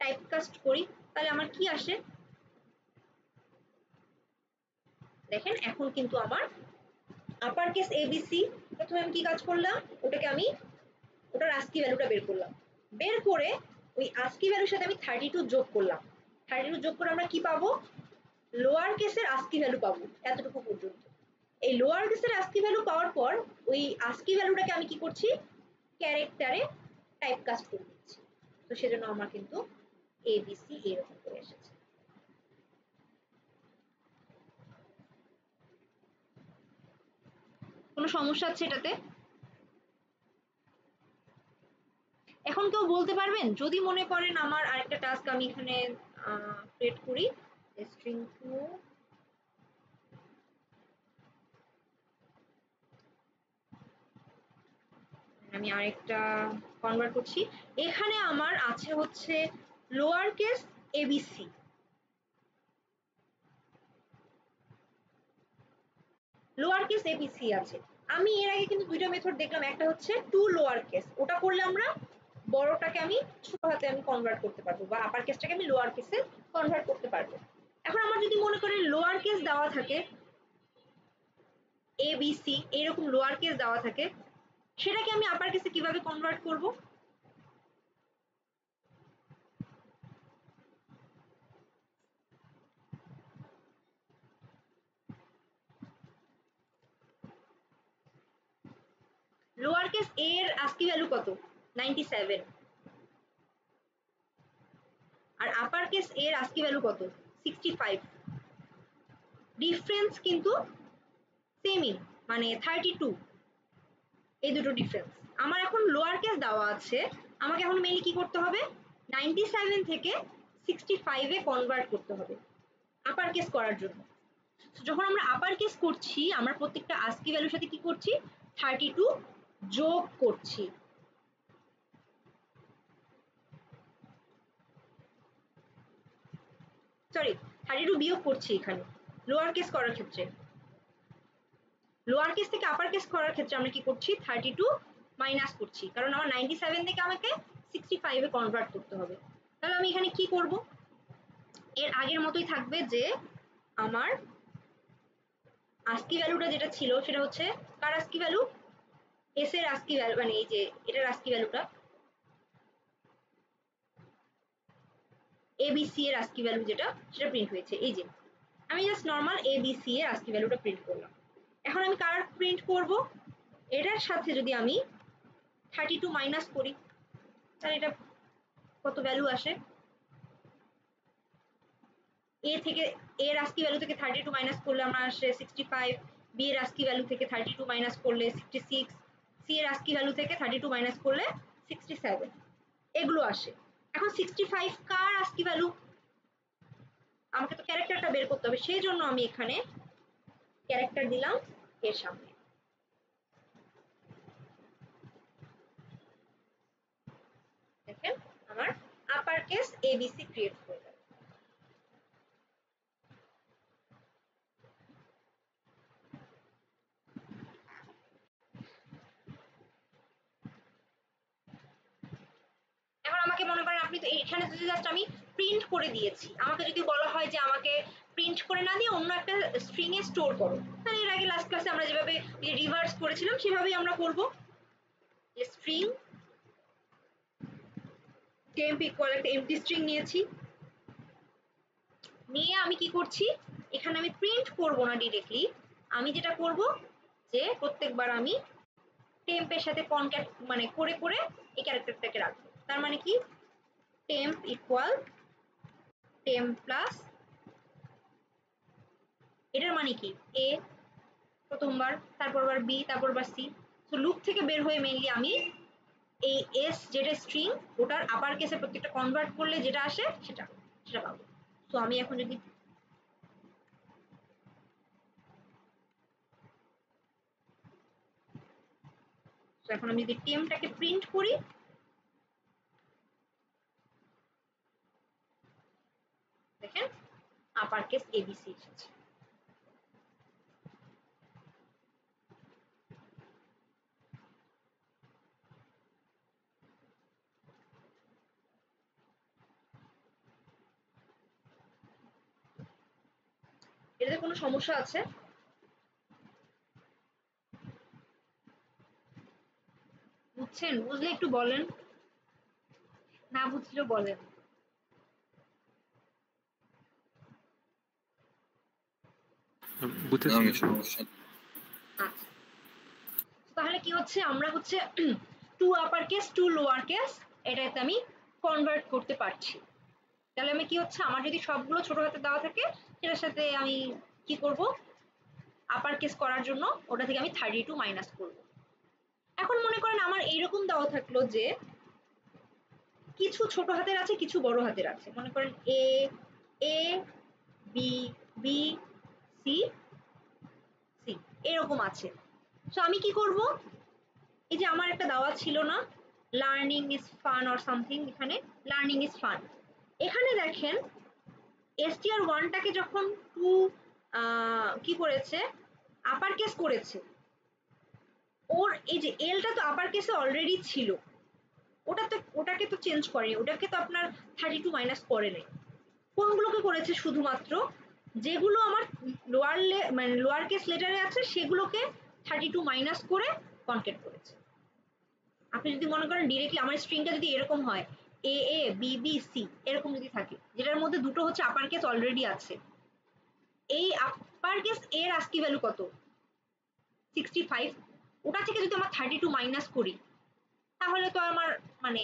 টাইপ কাস্ট করি তাহলে আমার কি আসে, দেখেন এখন কিন্তু আমার আপার কেস এবিসি, প্রথমে আমি কি কাজ করলাম, ওটার আস্কি ভ্যালুটা বের করলাম, বের করে ওই আস্কি ভ্যালুর সাথে আমি 32 যোগ করলাম, 32 যোগ করে আমরা কি পাবো, লোয়ার কেসের আস্কি ভ্যালু পাবো এতটুকু পর্যন্ত। এই লোয়ার কেসের আস্কি ভ্যালু পাওয়ার পর ওই আস্কি ভ্যালুটাকে আমি কি করছি, ক্যারেক্টারে টাইপ কাস্ট করে দিচ্ছি। তো সেজন্য আমার কিন্তু এবিসি এরকম করে এসেছে। কোনো সমস্যা আছে এটাতে? এখন কেউ বলতে পারবেন, যদি মনে করেন আমার আরেকটা টাস্ক আমি এখানে ক্রিয়েট করি, স্ট্রিং টু, আমি আরেকটা কনভার্ট করছি, এখানে আমার আছে হচ্ছে lower case ABC, lower case ABC আছে। আমি এর আগে কিন্তু দুইটা মেথড দেখলাম, একটা হচ্ছে টু লোয়ার কেস, ওটা করলে আমরা বড়টাকে আমি ছোট হাতে আমি কনভার্ট করতে পারবো, বা আপার কেসটাকে আমি লোয়ার কেসে কনভার্ট করতে পারবো। এখন আমার যদি মনে করেন লোয়ার কেস দেওয়া থাকে এ বি সি, এইরকম লোয়ার কেস দেওয়া থাকে, সেটাকে আমি আপার কেসে কিভাবে কনভার্ট করব? লোয়ার কেস এ এর আস্কি ভ্যালু কত? 97। আর আপার কেস এ এর আস্কি ভ্যালু কত? 65। ডিফারেন্স কিন্তু সেমই, মানে 32, এই দুটো ডিফারেন্স। আমার এখন লোয়ার কেস দেওয়া আছে, আমাকে এখন মেইনলি কি করতে হবে? 97 থেকে 65 এ কনভার্ট করতে হবে আপার কেস করার জন্য। যখন আমরা আপার কেস করছি, আমরা প্রত্যেকটা আস্কি ভ্যালুর সাথে কি করছি? 32 যোগ করছি। সরি, 32 বিয়োগ করছি এখানে লোয়ার কেস করার ক্ষেত্রে। লোয়ার কেস থেকে আপার কেস করার ক্ষেত্রে আমরা কি করছি? 32 মাইনাস করছি, কারণ আমার 97 থেকে আমাকে 65 এ কনভার্ট করতে হবে। তাহলে আমি এখানে কি করব? এর আগের মতোই থাকবে যে আমার আস্কি ভ্যালুটা যেটা ছিল সেটা হচ্ছে কার আস্কি ভ্যালু? এস এর আস্কি ভ্যালু, মানে এই যে এটার আস্কি ভ্যালুটা এবিসি এর আস্কি ভ্যালু যেটা, সেটা প্রিন্ট হয়েছে। এই যে আমি জাস্ট নর্মাল এবিসি এর আস্কি ভ্যালুটা প্রিন্ট করলাম। এখন আমি কার প্রিন্ট করব? এটার সাথে যদি আমি 32 মাইনাস করি, তাহলে এটা কত ভ্যালু আসে? এ থেকে এর আস্কি ভ্যালু থেকে 32 মাইনাস করলে আমরা আসে 65, বি এর আস্কি ভ্যালু থেকে 32 মাইনাস করলে 66, সি এর আস্কি ভ্যালু থেকে 32 মাইনাস করলে 67, এগুলো আসে। এখন 65 কার আস্কি ভ্যালু? আমাকে তো ক্যারেক্টারটা বের করতে হবে, সেই জন্য আমি এখানে ক্যারেক্টার দিলাম এর সামনে। দেখেন আমার আপার কেস এবিসি ক্রিয়েট হয়ে গেল। এখন আমাকে মনে করেন আপনি তো এখানে যদি জাস্ট আমি প্রিন্ট করে দিয়েছি, আমাকে যদি বলা হয় যে আমাকে প্রিন্ট করে না দিয়ে অন্য একটা স্ট্রিং এ স্টোর করো, তাহলে এর আগে লাস্ট ক্লাসে আমরা যেভাবে রিভার্স করেছিলাম সেভাবেই আমরা করব। যে স্ট্রিং টেম্প ইকুয়াল একটা এমটি স্ট্রিং নিয়েছি, নিয়ে আমি কি করছি? এখানে আমি প্রিন্ট করব না ডিরেক্টলি, আমি যেটা করব যে প্রত্যেকবার আমি টেম্পের সাথে কনক্যাট মানে করে করে এই ক্যারেক্টারটাকে রাখবো। তার মানে কি? টেম্প ইকুয়াল টেম্প প্লাস, এটার মানে কি? এ প্রথমবার, তারপর আবার বি, তারপর আবার সি। তো লুপ থেকে বের হয়ে মেইনলি আমি এই এস যেটা স্ট্রিং, ওটার আপার কেসে প্রত্যেকটা কনভার্ট করলে যেটা আসে সেটা সেটা পাবো। তো আমি এখন যদি এখন আমি যদি টেম্পটাকে প্রিন্ট করি, দেখেন আপার কেস এবিসি এসেছে। এটাতে কোনো সমস্যা আছে? বুঝছেন? বুঝলে একটু বলেন, না বুঝলেও বলেন। বুঝেছি। আচ্ছা, তাহলে কি হচ্ছে? আমরা হচ্ছে to upper case to lower case এটাতে আমি কনভার্ট করতে পারছি। তাহলে আমি কি হচ্ছে, আমার যদি সবগুলো ছোট হাতে দেওয়া থাকে, সেটার সাথে আমি কি করব? আপার কেস করার জন্য ওটা থেকে আমি 32 মাইনাস করব। এখন মনে করেন আমার এইরকম দেওয়া থাকলো যে কিছু ছোট হাতের আছে, কিছু বড় হাতের আছে। মনে করেন এ a B B C C এরকম আছে। তো আমি কি করব? এই যে আমার একটা দেওয়া ছিল না, learning is fun or something, এখানে লার্নিং ইজ ফান, এখানে দেখেন str1টাকে যখন টু কি করেছে, আপার কেস করেছে, ওর এই যে এলটা তো আপার কেসে অলরেডি ছিল, ওটাকে তো চেঞ্জ করেনি, ওটাকে তো আপনার 32 মাইনাস করে নেই। কোনগুলোকে করেছে? শুধুমাত্র যেগুলো আমার মানে লোয়ার কেস লেটারে আছে সেগুলোকে 32 মাইনাস করে কনকেট করেছে। আপনি যদি মনে করেন ডিরেক্টলি আমার স্ট্রিংটা যদি এরকম হয় এ এ বি বি সি এরকম যদি থাকে, যেটার মধ্যে দুটো হচ্ছে আপার কেস অলরেডি আছে, এই আপার কেস এর আস্কি ভ্যালু কত? 65, ওটা থেকে যদি আমার 32 মাইনাস করি তাহলে তো আমার মানে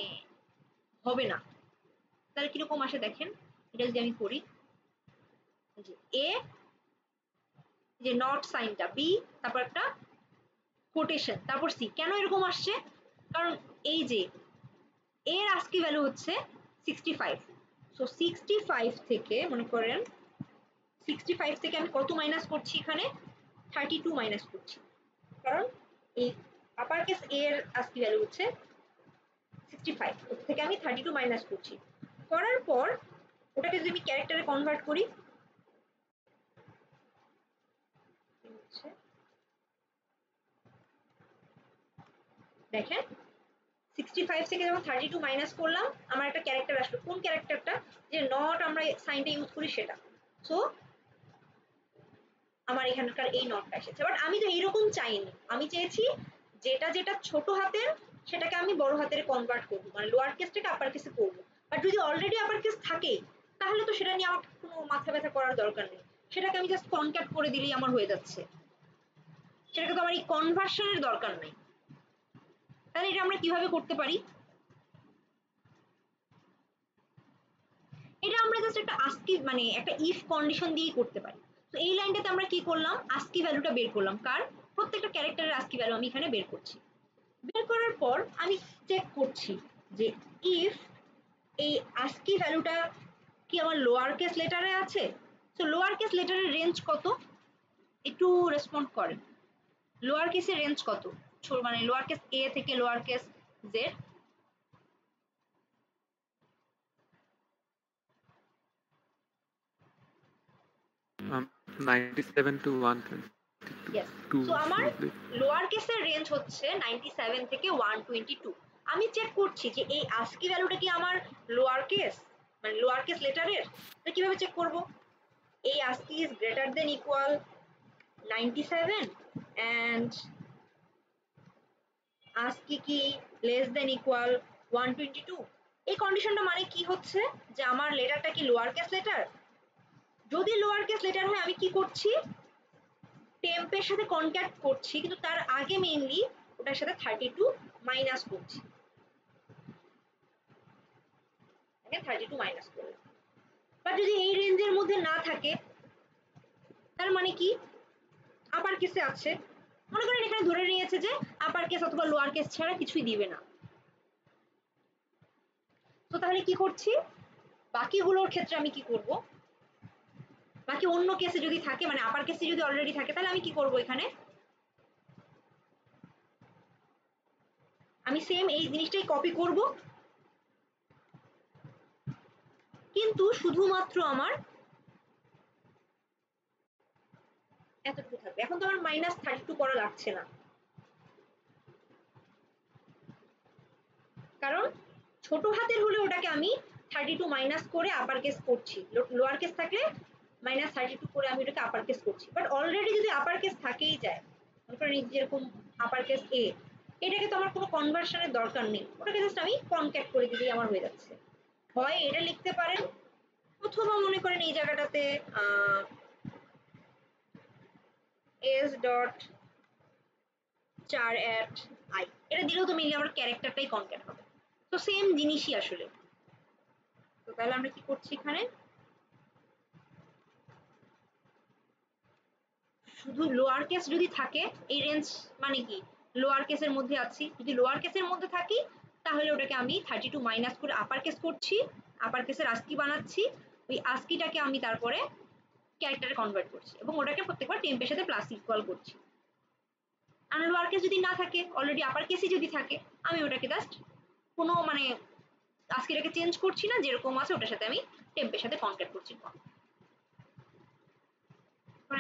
হবে না। তাহলে কিরকম আসে দেখেন, এটা যদি আমি করি, এ যে নট সাইনটা, বি তারপর একটা কোটেশন, তারপর সি। কেন এরকম আসছে? কারণ এই যে এর আস্কি ভ্যালু হচ্ছে 65, সো 65 থেকে মনে করেন 65 থেকে আমি কত মাইনাস করছি? এখানে 32 মাইনাস করছি, কারণ এই আপার কেস এর আস্কি ভ্যালু হচ্ছে 65, ওর থেকে আমি 32 মাইনাস করছি। করার পর ওটাকে যদি আমি ক্যারেক্টারে কনভার্ট করি, দেখেন 65 থেকে যখন 32 মাইনাস করলাম আমার একটা ক্যারেক্টার আসলো। কোন ক্যারেক্টারটা? যে নট আমরা সাইনটা ইউজ করি সেটা। সো আমার এখানকার এই নটটা এসেছে। বাট আমি তো এইরকম চাইনি, আমি চেয়েছি যেটা যেটা ছোট হাতের সেটাকে আমি বড় হাতের কনভার্ট করবো, মানে লোয়ার কেসটাকে আপার কেসে করবো। বাট যদি অলরেডি আপার কেস থাকে তাহলে তো সেটা নিয়ে আমার কোনো মাথা ব্যথা করার দরকার নেই, সেটাকে আমি জাস্ট কনক্যাট করে দিলেই আমার হয়ে যাচ্ছে, সেটাকে তো আমার এই কনভার্সনের দরকার নেই। তাহলে এটা আমরা কিভাবে করতে পারি? এটা আমরা জাস্ট একটা আস্কি মানে একটা ইফ কন্ডিশন দিয়েই করতে পারি। তো এই লাইনটাতে আমরা কি করলাম? আস্কি ভ্যালুটা বের করলাম, কার? প্রত্যেকটা ক্যারেক্টারের আস্কি ভ্যালু আমি এখানে বের করছি। বের করার পর আমি চেক করছি যে ইফ এই আস্কি ভ্যালুটা কি আমার লোয়ার কেস লেটারে আছে। তো লোয়ার কেস লেটারের রেঞ্জ কত? একটু রেসপন্ড করেন। লোয়ার কেসের রেঞ্জ কত? মানে লোয়ার কেস এ থেকে lower case Z. Um, 97 to 122. Yes. So আমার লোয়ার কেসের রেঞ্জ হচ্ছে 97 থেকে 122। আমি চেক করছি যে এই আস্কি ভ্যালুটা কি আমার লোয়ার কেস মানে লোয়ার কেস লেটারের। তো কিভাবে চেক করব? এই ASCII is greater than equal 97 and ASCII কি লেস দেন ইকুয়াল 122। এই কন্ডিশনটা মানে কি হচ্ছে যে আমার লেটারটা কি লোয়ার কেস লেটার। যদি লোয়ার কেস লেটার হয় আমি কি করছি? টেম্পের সাথে কনট্যাক্ট করছি, কিন্তু তার আগে মেইনলি ওটার সাথে 32 মাইনাস করছি। 32 মাইনাস করলাম। বা যদি এই রেঞ্জের মধ্যে না থাকে তার মানে কি আপার কেসে আছে, মনে করেন এখানে ধরে নিয়েছে যে আপার কেস অথবা লোয়ার কেস ছাড়া কিছুই দিবে না। তো তাহলে কি করছি? বাকিগুলোর ক্ষেত্রে আমি কি করব? বাকি অন্য কেসে যদি থাকে মানে আপার কেসে যদি অলরেডি থাকে তাহলে আমি কি করব? এখানে আমি সেম এই জিনিসটাই কপি করব, কিন্তু শুধুমাত্র আমার এতটুকু থাকবে। এখন তো আমার -32 করা লাগছে না, কারণ ছোট হাতের হলে ওটাকে আমি 32 মাইনাস করে আপার কেস করছি, লোয়ার কেস থাকলে -32 করে আমি ওটাকে আপার কেস করছি। বাট অলরেডি যদি আপার কেস থাকেই যায়, মনে করেন যেরকম আপার কেস এ, এটাকে তো আমার কোনো কনভার্সনের দরকার নেই, ওটাকে জাস্ট আমি কনক্যাট করে দিলেই আমার হয়ে যাচ্ছে। হয় এটা লিখতে পারেন, অথবা মনে করেন এই জায়গাটাতে এস ডট 4@i এটা দিলেও তো মেনলি আমার ক্যারেক্টারটাই কনক্যাট হবে। তো সেম জিনিসই আসলে। তো তাহলে আমরা কি করছি এখানে? শুধু লোয়ার কেস যদি থাকে এই রেঞ্জ মানে কি লোয়ার কেসের মধ্যে আছি, যদি লোয়ার কেসের মধ্যে থাকি তাহলে ওটাকে আমি 32 মাইনাস করে আপার কেস করছি, আপার কেসের আস্কি বানাচ্ছি, ওই আস্কিটাকে আমি তারপরে ক্যারেক্টারে কনভার্ট করছি এবং ওটাকে প্রত্যেকবার টেম্পের সাথে প্লাস ইকুয়াল করছি। আর লোয়ার কেস যদি না থাকে, অলরেডি আপার কেসই যদি থাকে, আমি ওটাকে জাস্ট কোনো মানে আস্কিটাকে চেঞ্জ করছি না, যেরকম আছে ওটার সাথে আমি টেম্পের সাথে কনভার্ট করছি।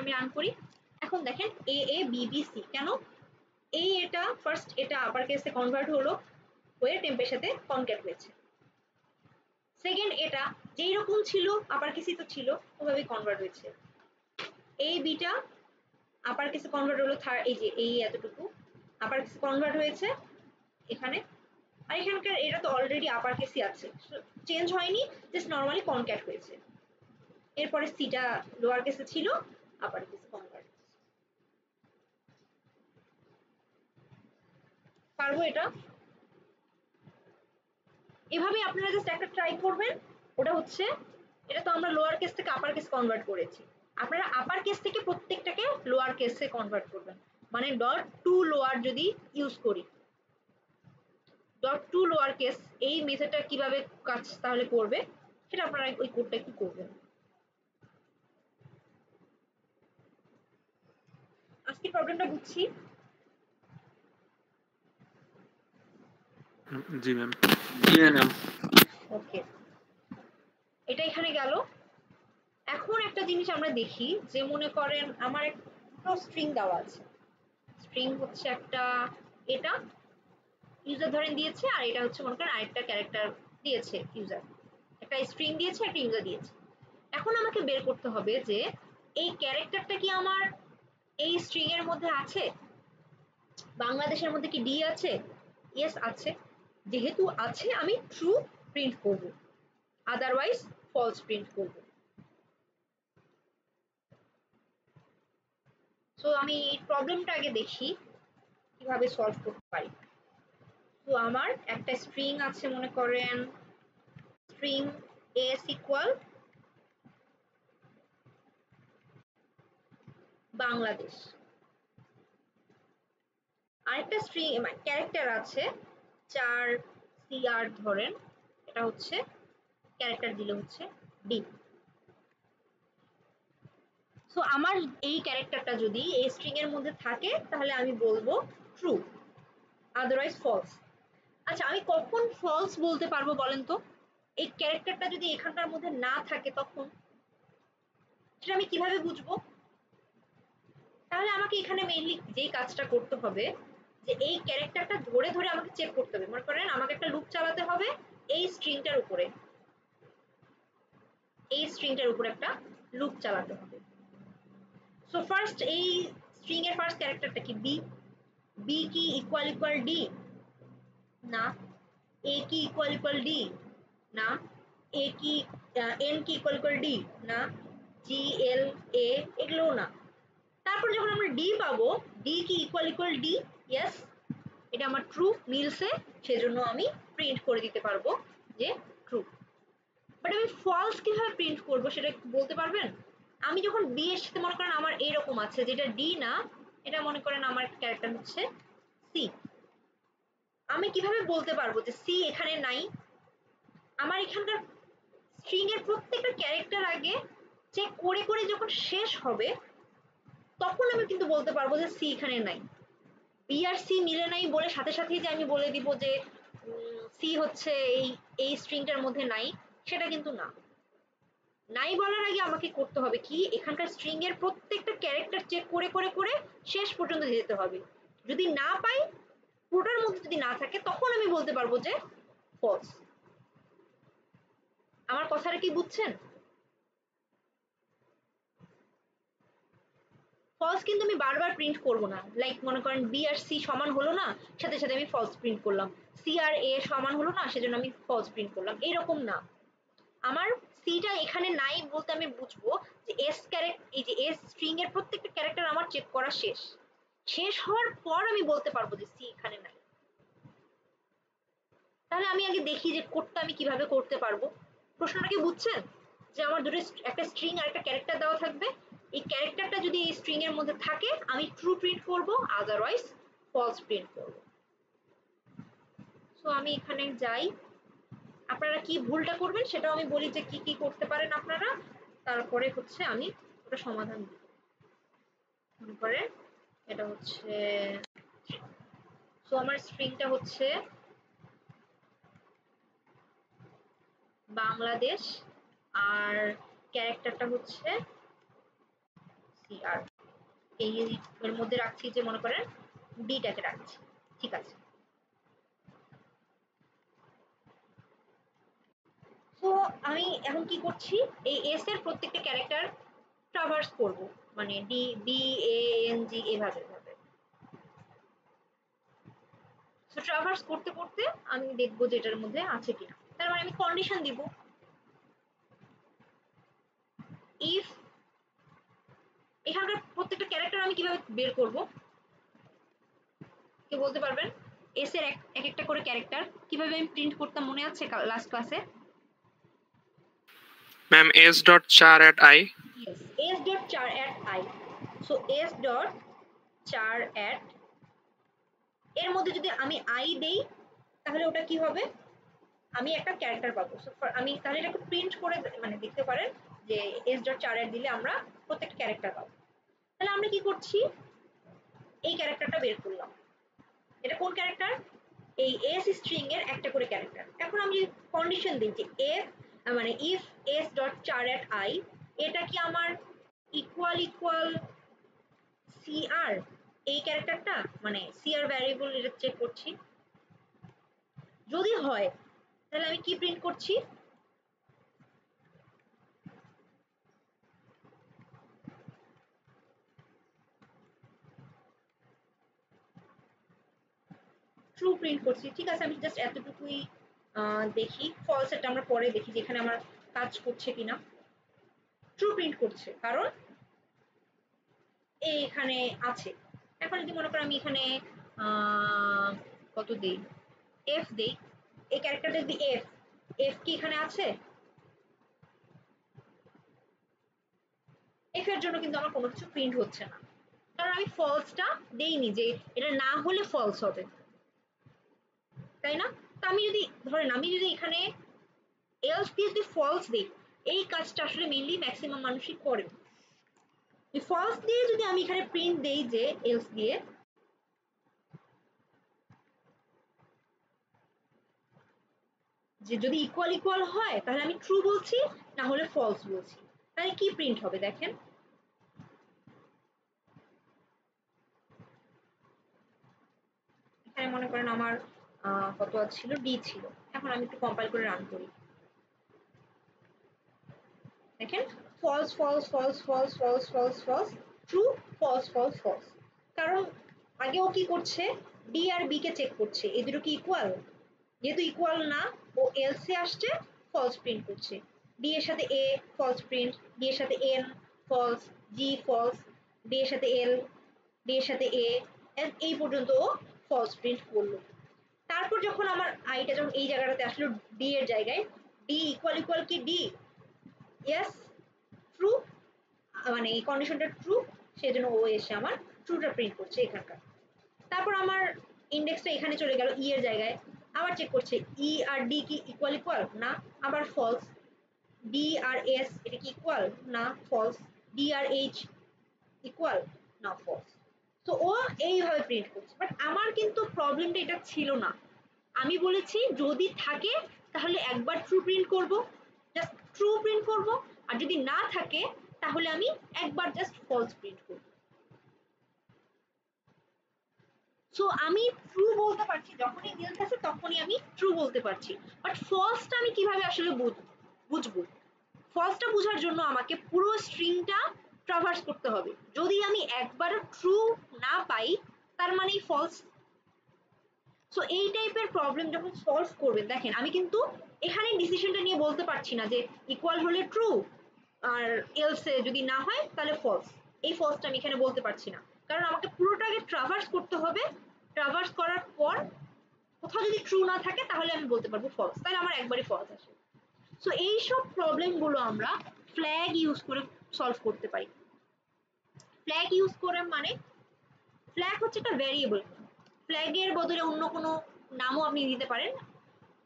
আমি রান করি। এখন দেখেন এ এ বি বি সি, কেন এটা ফার্স্ট এটা আপার কেসে কনভার্ট হলো, হয়ে টেম্পের সাথে কনক্যাট হয়েছে। সেকেন্ড এটা যেই রকম ছিল আপার কেসে তো ছিল ওভাবে কনভার্ট হয়েছে। এই বিটা আপার কেসে কনভার্ট হলো, এই যে এই এতটুকু আপার কেসে কনভার্ট হয়েছে এখানে, আর এখানকার এটা তো অলরেডি আপার কেসই আছে, চেঞ্জ হয়নি, জাস্ট নরমালি কনক্যাট হয়েছে। এরপরে সিটা লোয়ার কেসে ছিল, আপার কেসে কনভার্ট। পারবো এটা? এভাবে আপনারা জাস্ট একটা ট্রাই করবেন। ওটা হচ্ছে এটা তো আমরা লোয়ার কেস থেকে আপার কেস কনভার্ট করেছি, আপনারা আপার কেস থেকে প্রত্যেকটাকে লোয়ার কেসে কনভার্ট করবেন। মানে ডট টু লোয়ার যদি ইউজ করি, ডট টু লোয়ার কেস এই মেথডটা কিভাবে কাজ তাহলে করবে সেটা আপনারা ওই কোডটা একটু করবেন। আজকে প্রবলেমটা বুঝছি। জি ম্যাম। ওকে, এটা এখানে গেল। এখন একটা জিনিস আমরা দেখি যে মনে করেন আমার একটা স্ট্রিং দেওয়া আছে, স্ট্রিং হচ্ছে একটা এটা ইউজার ধরেন দিয়েছে, আর এটা হচ্ছে মনে করেন আরেকটা ক্যারেক্টার দিয়েছে ইউজার, একটা স্ট্রিং দিয়েছে একটা ইউজার দিয়েছে। এখন আমাকে বের করতে হবে যে এই ক্যারেক্টারটা কি আমার এই স্ট্রিং এর মধ্যে আছে, বাংলাদেশের মধ্যে কি ডি আছে? ইয়েস আছে, যেহেতু আছে আমি ট্রু প্রিন্ট করব, আদারওয়াইজ ফলস প্রিন্ট করব। সো আমি এই প্রবলেমটা আগে দেখি কিভাবে সলভ করতে পারি। তো আমার একটা স্ট্রিং আছে, মনে করেন স্ট্রিং এস ইকুয়াল বাংলাদেশ, আরেকটা স্ট্রিং ক্যারেক্টার আছে 4 CR ধরেন, এটা হচ্ছে ক্যারেক্টার দিলে হচ্ছে ডি। সো আমার এই ক্যারেক্টারটা যদি এই স্ট্রিং এর মধ্যে থাকে তাহলে আমি বলবো ট্রু, আদারওয়াইজ ফলস। আচ্ছা আমি কখন ফলস বলতে পারবো বলেন তো? এই ক্যারেক্টারটা যদি এখানকার মধ্যে না থাকে তখন, সেটা আমি কিভাবে বুঝবো? তাহলে আমাকে এখানে মেইনলি যেই কাজটা করতে হবে যে এই ক্যারেক্টারটা ধরে ধরে আমাকে চেক করতে হবে। মনে করেন আমাকে একটা লুপ চালাতে হবে এই স্ট্রিংটার উপরে, এই স্ট্রিংটার উপরে একটা লুপ চালাতে হবে। সো ফার্স্ট এই স্ট্রিং এর ফার্স্ট ক্যারেক্টারটা কি বি, বি কি ইকুয়াল ইকুয়াল ডি? না। এ কি ইকুয়াল ইকুয়াল ডি? না। এ কি এন কি ইকুয়াল ইকুয়াল ডি? না। জি এল এ এগুলোও না। তারপর যখন আমরা ডি পাবো, ডি কি ইকুয়াল ইকুয়াল ডি? ইয়েস, এটা আমার ট্রু মিলছে, সেজন্য আমি প্রিন্ট করে দিতে পারবো যে ট্রু। বাট আমি ফলস কিভাবে প্রিন্ট করবো সেটা বলতে পারবেন? আমি যখন বি এর সাথে মনে করেন আমার এরকম আছে যেটা ডি না, এটা মনে করেন আমার ক্যারেক্টার হচ্ছে সি, আমি কিভাবে বলতে পারবো যে সি এখানে নাই? আমার এখানকার স্ট্রিং এর প্রত্যেকটা ক্যারেক্টার আগে চেক করে করে যখন শেষ হবে তখন আমি কিন্তু বলতে পারবো যে সি এখানে নাই। বি আর সি মিলে নাই বলে সাথে সাথেই যে আমি বলে দিব যে সি হচ্ছে এই স্ট্রিংটার মধ্যে নাই, সেটা কিন্তু না। নাই বলার আগে আমাকে করতে হবে কি, এখানকার স্ট্রিং এর প্রত্যেকটা ক্যারেক্টার চেক করে করে করে শেষ পর্যন্ত যেতে হবে। যদি না পাই, পুরোটার মধ্যে যদি না থাকে, তখন আমি বলতে পারবো যে ফলস। আমার কথাটা কি বুঝছেন? ফলস কিন্তু আমি বারবার প্রিন্ট করব না, লাইক মনে করেন বি আর সি সমান হলো না, সাথে সাথে আমি ফলস প্রিন্ট করলাম, সি আর এ সমান হলো না সেজন্য আমি ফলস প্রিন্ট করলাম, এরকম না। আমার সিটা এখানে নাই বলতে আমি বুঝবো যে এস ক্যারেক্টার, এই যে এস স্ট্রিং এর প্রত্যেকটা ক্যারেক্টার আমার চেক করা শেষ, শেষ হওয়ার পর আমি বলতে পারবো যে সি এখানে নাই। তাহলে আমি আগে দেখি যে কোডটা আমি কিভাবে করতে পারবো। প্রশ্নটা কি বুঝছেন? যে আমার দুটো একটা স্ট্রিং আর একটা ক্যারেক্টার দেওয়া থাকবে, এই ক্যারেক্টারটা যদি এই স্ট্রিং এর মধ্যে থাকে আমি ট্রু প্রিন্ট করব, আদারওয়াইজ ফলস প্রিন্ট করব। সো আমি এখানে যাই, আপনারা কি ভুলটা করবেন সেটাও আমি বলি যে কি কি করতে পারেন আপনারা, তারপরে হচ্ছে আমি ওটা সমাধান দিব। মনে করেন এটা হচ্ছে, সো আমার স্ট্রিংটা হচ্ছে বাংলাদেশ আর ক্যারেক্টারটা হচ্ছে সিআর। এই এর মধ্যে রাখছি যে মনে করেন ডিটাকে রাখছি, ঠিক আছে। তো আমি এখন কি করছি, এই এস এর প্রত্যেকটা ক্যারেক্টার ট্রাভার্স করব, মানে d b a n g এভাবে এভাবে। তো ট্রাভার্স করতে করতে আমি দেখবো যে এটার মধ্যে আছে কিনা। তার মানে আমি কন্ডিশন দিব, ইফ এখানকার প্রত্যেকটা ক্যারেক্টার আমি কিভাবে বের করব, কে বলতে পারবেন? এস এর এক একটা করে ক্যারেক্টার কিভাবে আমি প্রিন্ট করতাম মনে আছে লাস্ট ক্লাসে? Ma'am s dot char at I. Yes, s dot char at I. So s dot char at এর মধ্যে যদি আমি I দেই তাহলে ওটা কি হবে, আমি একটা ক্যারেক্টার পাবো। সো আমি তাহলে এটাকে প্রিন্ট করে মানে দেখতে পারেন যে s dot char at দিলে আমরা প্রত্যেকটা ক্যারেক্টার পাবো। তাহলে আমরা কি করছি, এই ক্যারেক্টারটা বের করলাম। এটা কোন ক্যারেক্টার? এই s স্ট্রিং এর একটা করে ক্যারেক্টার। এখন আমি কন্ডিশন দিই যে f মানে if s dot char at I এটা কি আমার ইকুয়াল ইকুয়াল cr, এই ক্যারেক্টারটা মানে cr ভ্যারিয়েবল এটা চেক করছি, যদি হয় তাহলে আমি কি প্রিন্ট করছি, ট্রু প্রিন্ট করছি, ঠিক আছে। আমি জাস্ট এতটুকুই দেখি, ফলস এটা আমরা পরে দেখি যে এখানে আমার কাজ করছে কিনা। ট্রু প্রিন্ট করছে কারণ এখানে আছে। এখন যদি মনে করো আমি এখানে কত দেই, এফ দেই, এই ক্যারেক্টারটা যদি এফ, এফ কি এখানে আছে? এফ এর জন্য কিন্তু আমার কোনো কিছু প্রিন্ট হচ্ছে না, কারণ আমি ফলসটা দেইনি যে এটা না হলে ফলস হবে, তাই না? তো আমি যদি ধরেন আমি যদি এখানে এলস দিয়ে যদি ফলস দিই, এই কাজটা আসলে মেইনলি ম্যাক্সিমাম মানুষই করে। ফলস দিয়ে যদি আমি এখানে প্রিন্ট দেই যে এলস দিয়ে, যে যদি ইকুয়াল ইকুয়াল হয় তাহলে আমি ট্রু বলছি, না হলে ফলস বলছি, তাহলে কি প্রিন্ট হবে দেখেন। এখানে মনে করেন আমার কত ছিল, ডি ছিল। এখন আমি একটু কম্পাইল করে রান করি, দেখেন false false false false false false false, true false false false. কারণ আগে ও কি করছে, ডি আর বি কে চেক করছে এই দুটো কি ইকুয়াল, যেহেতু ইকুয়াল না ও এলসে আসছে ফলস প্রিন্ট করছে। ডি এর সাথে এ ফলস প্রিন্ট, ডি এর সাথে n false, g false, d এর সাথে এল, ডি এর সাথে এ, এই পর্যন্ত ও ফলস প্রিন্ট করলো। তারপর যখন আমার আইটা যখন এই জায়গাটাতে আসলো ডি এর জায়গায়, ডি ইকুয়াল ইকুয়াল কি ডি, ইয়েস ট্রু, মানে এই কন্ডিশনটা ট্রু, সেজন্য ও এসে আমার ট্রুটা প্রিন্ট করছে এখানকার। তারপর আমার ইন্ডেক্সটা এখানে চলে গেল ই এর জায়গায়, আবার চেক করছে ই আর ডি কি ইকুয়াল ইকুয়াল, না আবার ফলস, ডি আর এস এটা কি ইকুয়াল, না ফলস, ডি আর এইচ ইকুয়াল, না ফলস। তো ও এইভাবে প্রিন্ট করছে, বাট আমার কিন্তু প্রবলেমটা এটা ছিল না। আমি বলেছি যদি থাকে তাহলে একবার ট্রু প্রিন্ট করব, জাস্ট ট্রু প্রিন্ট করব, আর যদি না থাকে তাহলে আমি একবার জাস্ট ফলস প্রিন্ট করব। সো আমি ট্রু বলতে পারছি, যখনই দিতেছে তখনই আমি ট্রু বলতে পারছি, বাট ফলসটা আমি কিভাবে আসলে বুঝবো? ফলসটা বোঝার জন্য আমাকে পুরো স্ট্রিংটা ট্রাভার্স করতে হবে। যদি আমি একবার ট্রু না পাই তার মানেই ফলস। সো এই টাইপের প্রবলেম যখন সলভ করবেন, দেখেন আমি কিন্তু এখানে ডিসিশনটা নিয়ে বলতে পারছি না যে ইকুয়াল হলে ট্রু আর এলসে যদি না হয় তাহলে ফলস, এই ফলসটা আমি এখানে বলতে পারছি না, কারণ আমাকে পুরোটাকে ট্রাভার্স করতে হবে। ট্রাভার্স করার পর কোথাও যদি ট্রু না থাকে তাহলে আমি বলতে পারবো ফলস, তাহলে আমার একবারই ফলস আসে। সো এইসব প্রবলেম গুলো আমরা ফ্ল্যাগ ইউজ করে সলভ করতে পারি। ফ্ল্যাগ ইউজ করে মানে, ফ্ল্যাগ হচ্ছে একটা ভ্যারিয়েবল, ফ্ল্যাগের বদলে অন্য কোনো নামও আপনি দিতে পারেন।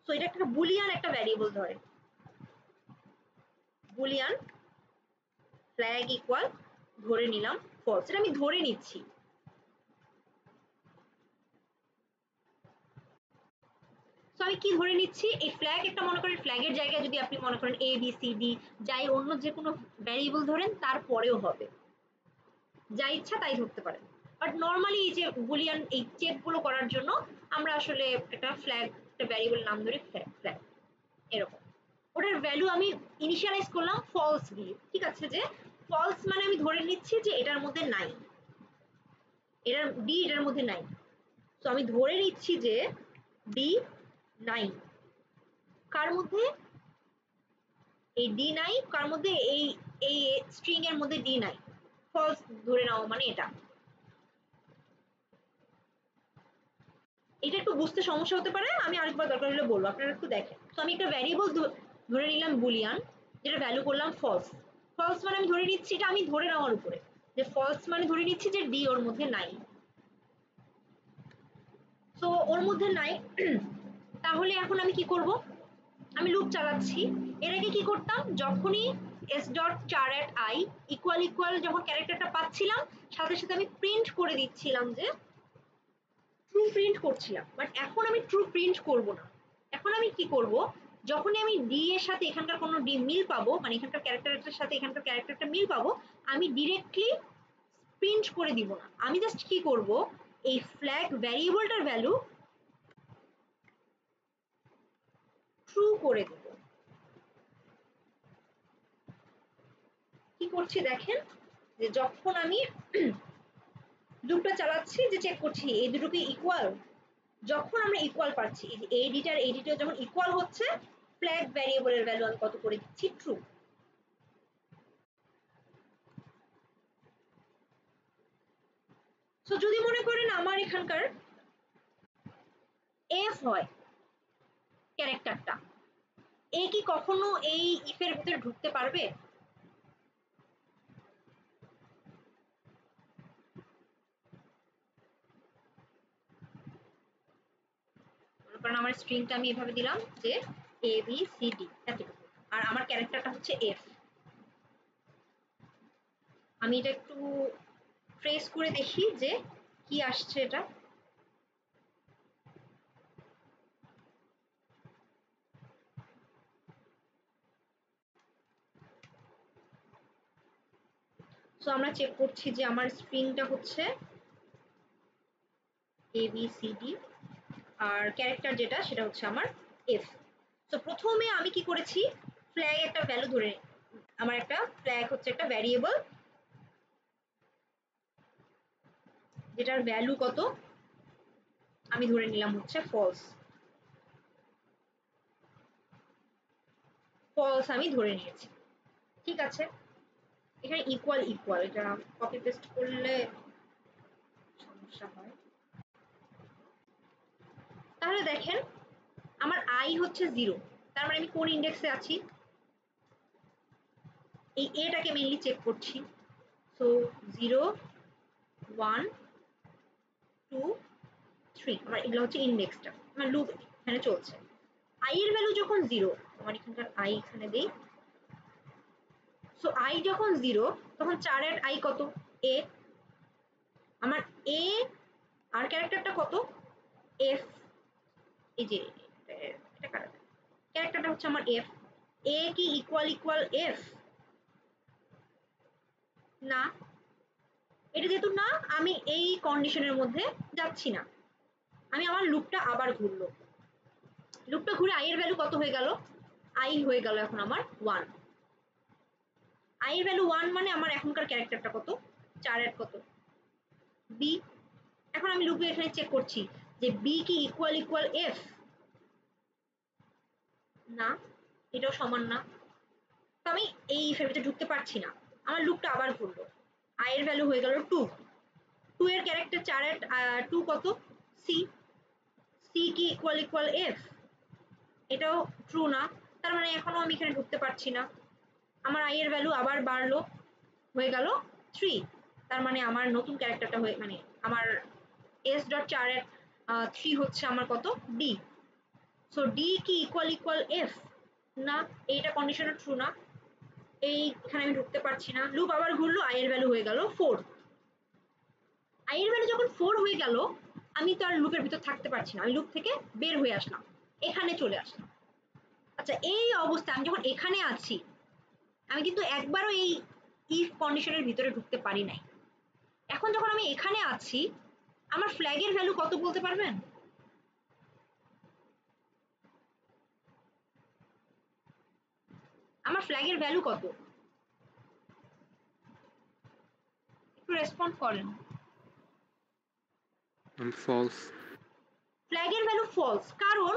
সো এটা একটা বুলিয়ান একটা ভ্যারিয়েবল ধরে, বুলিয়ান ফ্ল্যাগ ইকুয়াল ধরে নিলাম ফলস, এটা আমি ধরে নিচ্ছি। সো আমি কি ধরে নিচ্ছি, এই ফ্ল্যাগ একটা মনে করেন ফ্ল্যাগের জায়গায় যদি আপনি মনে করেন এ বি সি ডি যাই অন্য যে কোনো ভ্যারিয়েবল ধরেন তারপরেও হবে। যা ইচ্ছা তাই ধরতে পারেন। বাট নর্মালি এই যে বুলিয়ান এই চেকগুলো করার জন্য আমরা আসলে একটা ফ্ল্যাগ, একটা ভ্যারিয়েবল নাম ধরে ফ্ল্যাগ এরকম। ওটার ভ্যালু আমি ইনিশিয়ালাইজ করলাম ফলস দিয়ে, ঠিক আছে, যে ফলস মানে আমি ধরে নিচ্ছি যে এটার মধ্যে নাই, এটার ডি এটার মধ্যে নাই। তো আমি ধরে নিচ্ছি যে ডি নাই, কার মধ্যে, এই ডি নাই, কার মধ্যে, এই এই স্ট্রিং এর মধ্যে ডি নাই, ফলস ধরে নাও মানে এটা। এটা একটু বুঝতে সমস্যা হতে পারে, আমি আরেকবার দরকার হলে বলবো, আপনারা একটু দেখেন। তো আমি একটা ভ্যারিয়েবল ধরে নিলাম বুলিয়ান, যেটা ভ্যালু করলাম ফলস। ফলস মানে আমি ধরে নিচ্ছি, এটা আমি ধরে নেওয়ার উপরে, যে ফলস মানে ধরে নিচ্ছি যে ডি ওর মধ্যে নাই। তো ওর মধ্যে নাই, তাহলে এখন আমি কি করব, আমি লুপ চালাচ্ছি। এর আগে কি করতাম, যখনই এস ডট চার এট আই ইকুয়াল ইকুয়াল যখন ক্যারেক্টারটা পাচ্ছিলাম, সাথে সাথে আমি প্রিন্ট করে দিচ্ছিলাম যে ট্রু প্রিন্ট করছিলাম। বাট এখন আমি ট্রু প্রিন্ট করব না। এখন আমি কি করব, যখনই আমি ডি এর সাথে এখানকার কোনো ডি মিল পাবো, মানে এখানকার ক্যারেক্টারটার সাথে এখানকার ক্যারেক্টারটা মিল পাবো, আমি ডিরেক্টলি প্রিন্ট করে দিব না। আমি জাস্ট কি করব, এই ফ্ল্যাগ ভ্যারিয়েবলটার ভ্যালু ট্রু করে দিব। কি করছি দেখেন, যে যখন আমি লুপটা চালাচ্ছি, যে চেক করছি এই দুটোকে ইকুয়াল, যখন আমরা ইকুয়াল পাচ্ছি, এই ডিটার এই ডিটা যখন ইকুয়াল হচ্ছে, ফ্ল্যাগ ভ্যারিয়েবলের ভ্যালু আমি কত করে দিচ্ছি, ট্রু। তো যদি মনে করেন আমার এখানকার এফ হয় ক্যারেক্টারটা, এ কি কখনো এই ইফের ভিতরে ঢুকতে পারবে? মনে করেন আমার স্ট্রিংটা আমি এভাবে দিলাম যে এ বি সি ডি এতটুকু, আর আমার ক্যারেক্টারটা হচ্ছে এফ। আমি এটা একটু ট্রেস করে দেখি যে কি আসছে এটা। সো আমরা চেক করছি যে আমার স্ট্রিংটা হচ্ছে এ বি সি ডি, আর ক্যারেক্টার যেটা সেটা হচ্ছে আমার এফ। তো প্রথমে আমি কি করেছি, ফ্ল্যাগ একটা ভ্যালু ধরে, আমার একটা ফ্ল্যাগ হচ্ছে একটা ভ্যারিয়েবল, যেটার ভ্যালু কত আমি ধরে নিলাম হচ্ছে ফলস। ফলস আমি ধরে নিয়েছি, ঠিক আছে। এখানে ইকুয়াল ইকুয়াল, এটা কপি পেস্ট করলে সমস্যা হয়। তাহলে দেখেন আমার আই হচ্ছে 0, তার মানে আমি কোন ইন্ডেক্সে আছি, এই এটাকে মেইনলি চেক করছি। সো 0 1 2 3, আমার এগুলো হচ্ছে ইন্ডেক্সটা, আমার লুপ এখানে চলছে। আই এর ভ্যালু যখন 0, আমার এখানকার আই এখানে দেই। সো আই যখন 0, তখন 4 এর আই কত, এ। আমার এ আর ক্যারেক্টারটা কত, এফ। এই যে এটা ক্যারেক্টারটা হচ্ছে আমার এফ। এ কি ইকুয়াল ইকুয়াল এফ? না, এটা যেহেতু না, আমি এই কন্ডিশনের মধ্যে যাচ্ছি না। আমি আমার লুপটা আবার ঘুরলো, লুপটা ঘুরে আই এর ভ্যালু কত হয়ে গেল, আই হয়ে গেল এখন আমার 1। আই এর ভ্যালু 1 মানে আমার এখনকার ক্যারেক্টারটা কত, 4 এর কত, বি। এখন আমি লুপে এখানে চেক করছি যে বি কি ইকুয়াল ইকুয়াল এফ? না, এটাও সমান না। তো আমি এই ইফের ভিতরে ঢুকতে পারছি না। আমার লুপটা আবার ঘুরলো, আই এর ভ্যালু হয়ে গেল 2। 2 এর ক্যারেক্টার 4 এর 2 কত, সি। সি কি ইকুয়াল ইকুয়াল এফ? এটাও ট্রু না, তার মানে এখনো আমি এখানে ঢুকতে পারছি না। আমার আই এর ভ্যালু আবার বাড়লো, হয়ে গেল 3। তার মানে আমার নতুন ক্যারেক্টারটা হয়ে, মানে আমার এস ডট 4 এর 3 হচ্ছে আমার কত, ডি। সো ডি কি ইকুয়াল ইকুয়াল এফ? না, এইটা কন্ডিশনাল ট্রু না, এইখানে আমি ঢুকতে পারছি না। লুপ আবার ঘুরলো, আই এর ভ্যালু হয়ে গেল 4। আই এর ভ্যালু যখন 4 হয়ে গেল, আমি তো আর লুপের ভিতর থাকতে পারছি না, আমি লুপ থেকে বের হয়ে আসলাম, এখানে চলে আসলাম। আচ্ছা, এই অবস্থা আমি যখন এখানে আছি, আমি কিন্তু একবারও এই ইফ কন্ডিশনের ভিতরে ঢুকতে পারি নাই। এখন যখন আমি এখানে আছি আমার ফ্ল্যাগের ভ্যালু কত বলতে পারবেন? আমার ফ্ল্যাগের ভ্যালু কত? একটু রেসপন্ড করেন। false. ফ্ল্যাগের ভ্যালু ফলস, কারণ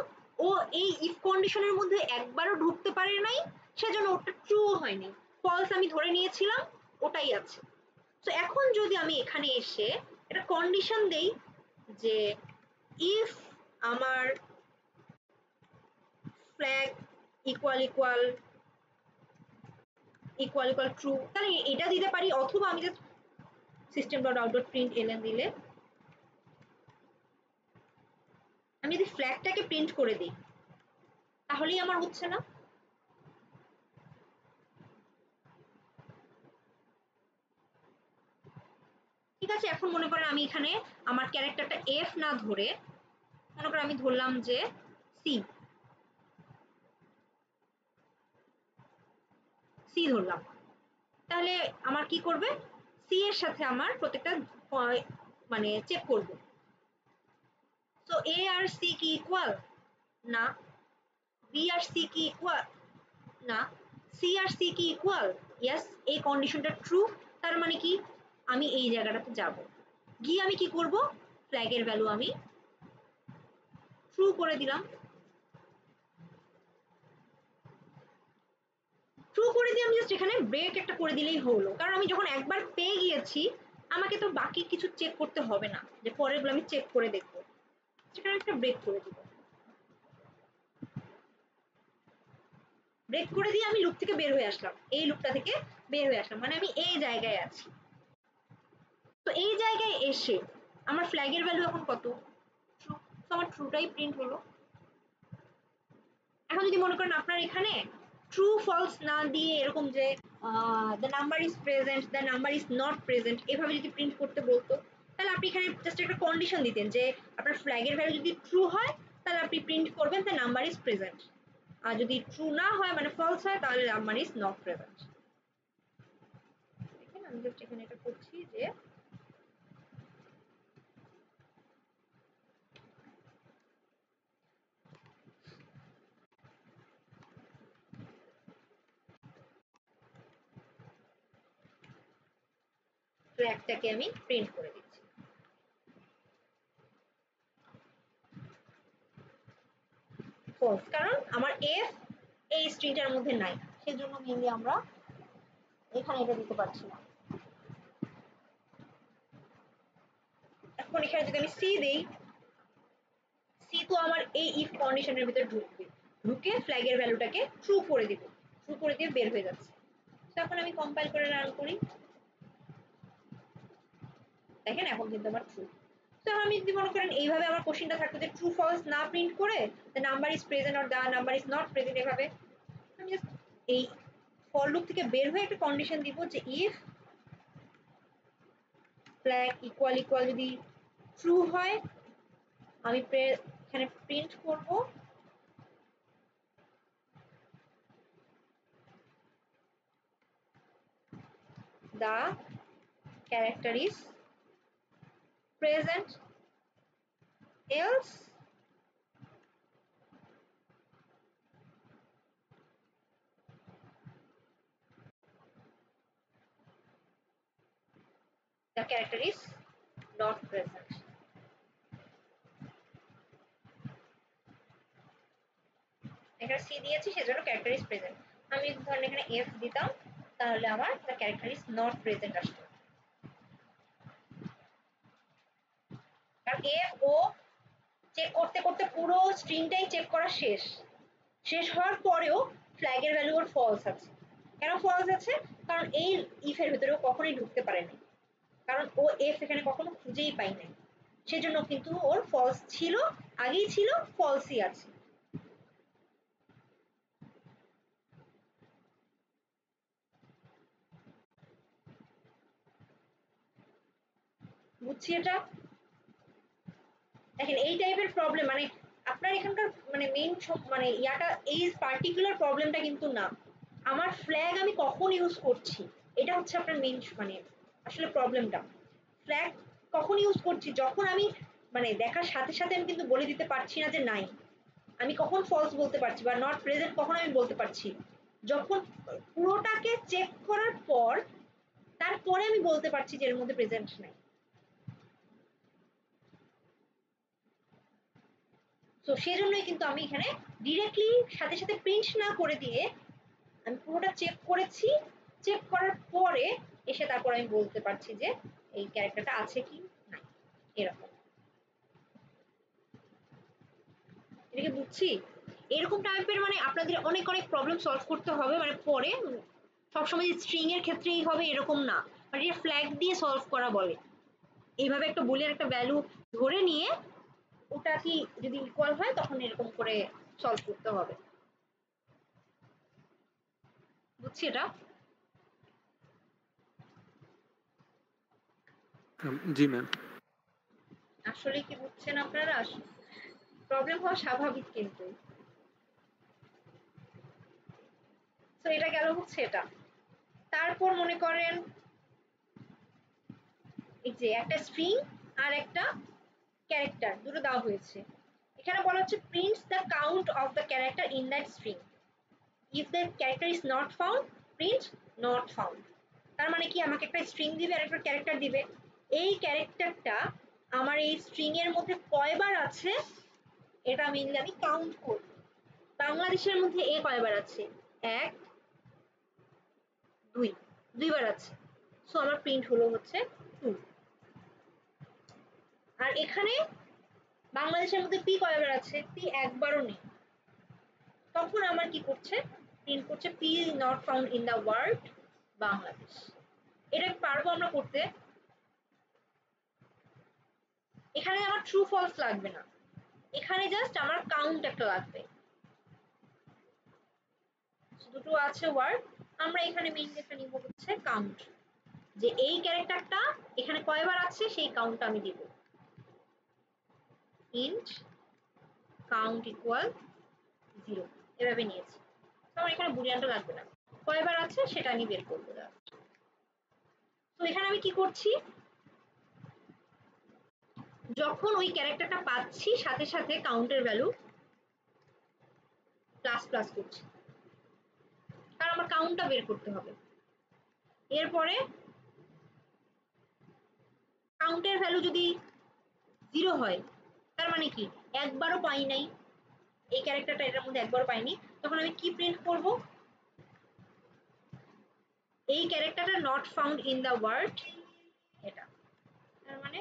ও এই ইফ কন্ডিশনের মধ্যে একবারও ঢুকতে পারে নাই, সেজন্য ওটা ট্রু হয়নি। ফলস আমি ধরে নিয়েছিলাম, ওটাই আছে। তো এখন যদি আমি এখানে এসে একটা কন্ডিশন দেই যে ইফ আমার flag equal equal equal equal true, তাহলে এটা দিতে পারি, অথবা আমি just system dot out dot print l n দিলে আমি যদি ফ্ল্যাগটাকে প্রিন্ট করে দিই তাহলেই আমার হচ্ছে না। ঠিক আছে, এখন মনে করেন আমি এখানে আমার ক্যারেক্টারটা এফ না ধরে মনে করেন আমি ধরলাম যে সি, সি ধরলাম, তাহলে আমার কি করবে, সি এর সাথে আমার প্রত্যেকটা মানে চেক করব। তো এ আর সি কি ইকুয়াল না, বি আর সি কি ইকুয়াল না, সি আর সি কি ইকুয়াল, ইয়েস, এই কন্ডিশনটা ট্রু, তার মানে কি আমি এই জায়গাটাতে যাব, গিয়ে আমি কি করব, ফ্ল্যাগের ভ্যালু আমি ট্রু করে দিলাম। ট্রু করে দিয়ে আমি জাস্ট এখানে ব্রেক একটা করে দিলেই হলো, কারণ আমি যখন একবার পেয়ে গিয়েছি আমাকে তো বাকি কিছু চেক করতে হবে না, যে পরেরগুলো আমি চেক করে দেখবো, সেখানে একটা ব্রেক করে দিব। ব্রেক করে দিয়ে আমি লুপ থেকে বের হয়ে আসলাম, এই লুপটা থেকে বের হয়ে আসলাম, মানে আমি এই জায়গায় আছি। তো এই জায়গায় এসে আমার ফ্ল্যাগের ভ্যালু এখন কত, ট্রু, তো আমার ট্রুটাই প্রিন্ট হলো। এখন যদি মনে করেন আপনার এখানে ট্রু ফলস না দিয়ে এরকম যে the number is present, the number is not present, এভাবে যদি প্রিন্ট করতে বলতো, তাহলে আপনি এখানে জাস্ট একটা কন্ডিশন দিতেন যে আপনার ফ্ল্যাগের ভ্যালু যদি ট্রু হয় তাহলে আপনি প্রিন্ট করবেন দ্য নাম্বার ইজ প্রেজেন্ট, আর যদি ট্রু না হয় মানে ফলস হয় তাহলে নাম্বার ইজ নট প্রেজেন্ট। দেখেন আমি জাস্ট এখানে এটা করছি যে ফ্ল্যাগটাকে আমি প্রিন্ট করে দিচ্ছি। ফলস, কারণ আমার এফ এই স্ট্রিংটার মধ্যে নাই, সেজন্য মেইনলি আমরা এখানে এটা দিতে পারছি না। এখন এখানে যদি আমি সি দেই, সি তো আমার এই ইফ কন্ডিশনের ভিতরে ঢুকবে, ঢুকে ফ্ল্যাগের ভ্যালুটাকে ট্রু করে দিব, ট্রু করে দিয়ে বের হয়ে যাচ্ছে। তখন আমি কম্পাইল করে রান করি, দেখেন এখন কিন্তু আমার ট্রু। তো আমি যদি মনে করেন এইভাবে আমার কোশ্চেনটা থাকতো যে ট্রু ফলস না প্রিন্ট করে the number is present or the number is not present, এভাবে আমি জাস্ট এই ফর লুপ থেকে বের হয়ে একটা কন্ডিশন দিব যে ইফ ফ্ল্যাগ ইকুয়াল ইকুয়াল যদি ট্রু হয় আমি এখানে প্রিন্ট করব the character is present, else the character is not present. এখানে সি দিয়েছি সেজন্য ক্যারেক্টার ইজ প্রেজেন্ট, আমি ধরেন এখানে এফ দিতাম তাহলে আমার the character is not present আসতো, কারণ এফ ও চেক করতে করতে পুরো স্ট্রিংটাই চেক করা শেষ, শেষ হওয়ার পরেও ফ্ল্যাগের ভ্যালু ওর ফলস আছে। কেন ফলস আছে, কারণ এই ইফের ভিতরেও কখনোই ঢুকতে পারেনি, কারণ ও এফ এখানে কখনো খুঁজেই পাই নাই, সেজন্য কিন্তু ওর ফলস ছিল, আগেই ছিল, ফলসই আছে। বুঝছি এটা। দেখেন এই টাইপের প্রবলেম মানে আপনার এখানকার মানে মেইন মানে ইয়াটা এই পার্টিকুলার প্রবলেমটা কিন্তু না, আমার ফ্ল্যাগ আমি কখন ইউজ করছি এটা হচ্ছে আপনার মেইন মানে আসলে প্রবলেমটা। ফ্ল্যাগ কখন ইউজ করছি, যখন আমি মানে দেখার সাথে সাথে আমি কিন্তু বলে দিতে পারছি না যে নাই, আমি কখন ফলস বলতে পারছি বা নট প্রেজেন্ট কখন আমি বলতে পারছি, যখন পুরোটাকে চেক করার পর তারপরে আমি বলতে পারছি যে এর মধ্যে প্রেজেন্ট নাই। তো সেই জন্যই কিন্তু আমি এখানে ডিরেক্টলি সাথে সাথে প্রিন্ট না করে দিয়ে আমি পুরোটা চেক করেছি, চেক করার পরে এসে তারপর আমি বলতে পারছি যে এই ক্যারেক্টারটা আছে কি নাই, এরকম। এটাকে বুঝছি এরকম টাইপের মানে আপনাদের অনেক অনেক প্রবলেম সলভ করতে হবে, মানে পরে সবসময় স্ট্রিং এর ক্ষেত্রেই হবে এরকম না, মানে এটা ফ্ল্যাগ দিয়ে সলভ করা বলে। এইভাবে একটা বুলিয়ান একটা ভ্যালু ধরে নিয়ে ওটা কি যদি ইকুয়াল হয় তখন এরকম করে সলভ করতে হবে, বুঝছি এটা? জি ম্যাম। আসলে কি বুঝছেন আপনারা? প্রবলেম হওয়া স্বাভাবিক কিন্তু। তো এটা গেল হচ্ছে এটা। তারপর মনে করেন এই যে একটা স্ট্রিং আর একটা ক্যারেক্টার দুটো দেওয়া হয়েছে, এখানে বলা হচ্ছে prints the count of the character in that string, if the character is not found print not found. তার মানে কি আমাকে একটা স্ট্রিং দিবে আর একটা ক্যারেক্টার দিবে, এই ক্যারেক্টারটা আমার এই স্ট্রিং এর মধ্যে কয়বার আছে এটা মেইনলি আমি কাউন্ট করব। বাংলাদেশের মধ্যে এ কয়বার আছে, এক দুই, দুইবার আছে, সো আমার প্রিন্ট হলো হচ্ছে 2। আর এখানে বাংলাদেশের মধ্যে পি কয়বার আছে, পি একবারও নেই, তখন আমার কি করছে প্রিন্ট করছে p not found in the world Bangladesh. এটা পারবো আমরা করতে, এখানে আমার ট্রু ফলস লাগবে না, এখানে জাস্ট আমার কাউন্ট একটা লাগবে, দুটো আছে ওয়ার্ড, আমরা এখানে মেইনলি একটা নিব হচ্ছে কাউন্ট, যে এই ক্যারেক্টারটা এখানে কয়বার আছে সেই কাউন্টটা আমি দিব, ইন্ট কাউন্ট ইকুয়াল 0, এভাবে নিয়েছি। তো আমার এখানে বুলিয়ানটা লাগবে না, কয়বার আছে সেটা আমি বের করবো জাস্ট। তো এখানে আমি কি করছি, যখন ওই ক্যারেক্টারটা পাচ্ছি সাথে সাথে কাউন্টের ভ্যালু প্লাস প্লাস করছি, কারণ আমার কাউন্টটা বের করতে হবে। এরপরে কাউন্টের ভ্যালু যদি 0 হয় তার মানে কি একবারও পাই নাই, এই ক্যারেক্টারটা এটার মধ্যে একবারও পাইনি, তখন আমি কি প্রিন্ট করব, এই ক্যারেক্টারটা not found in the world, এটা তার মানে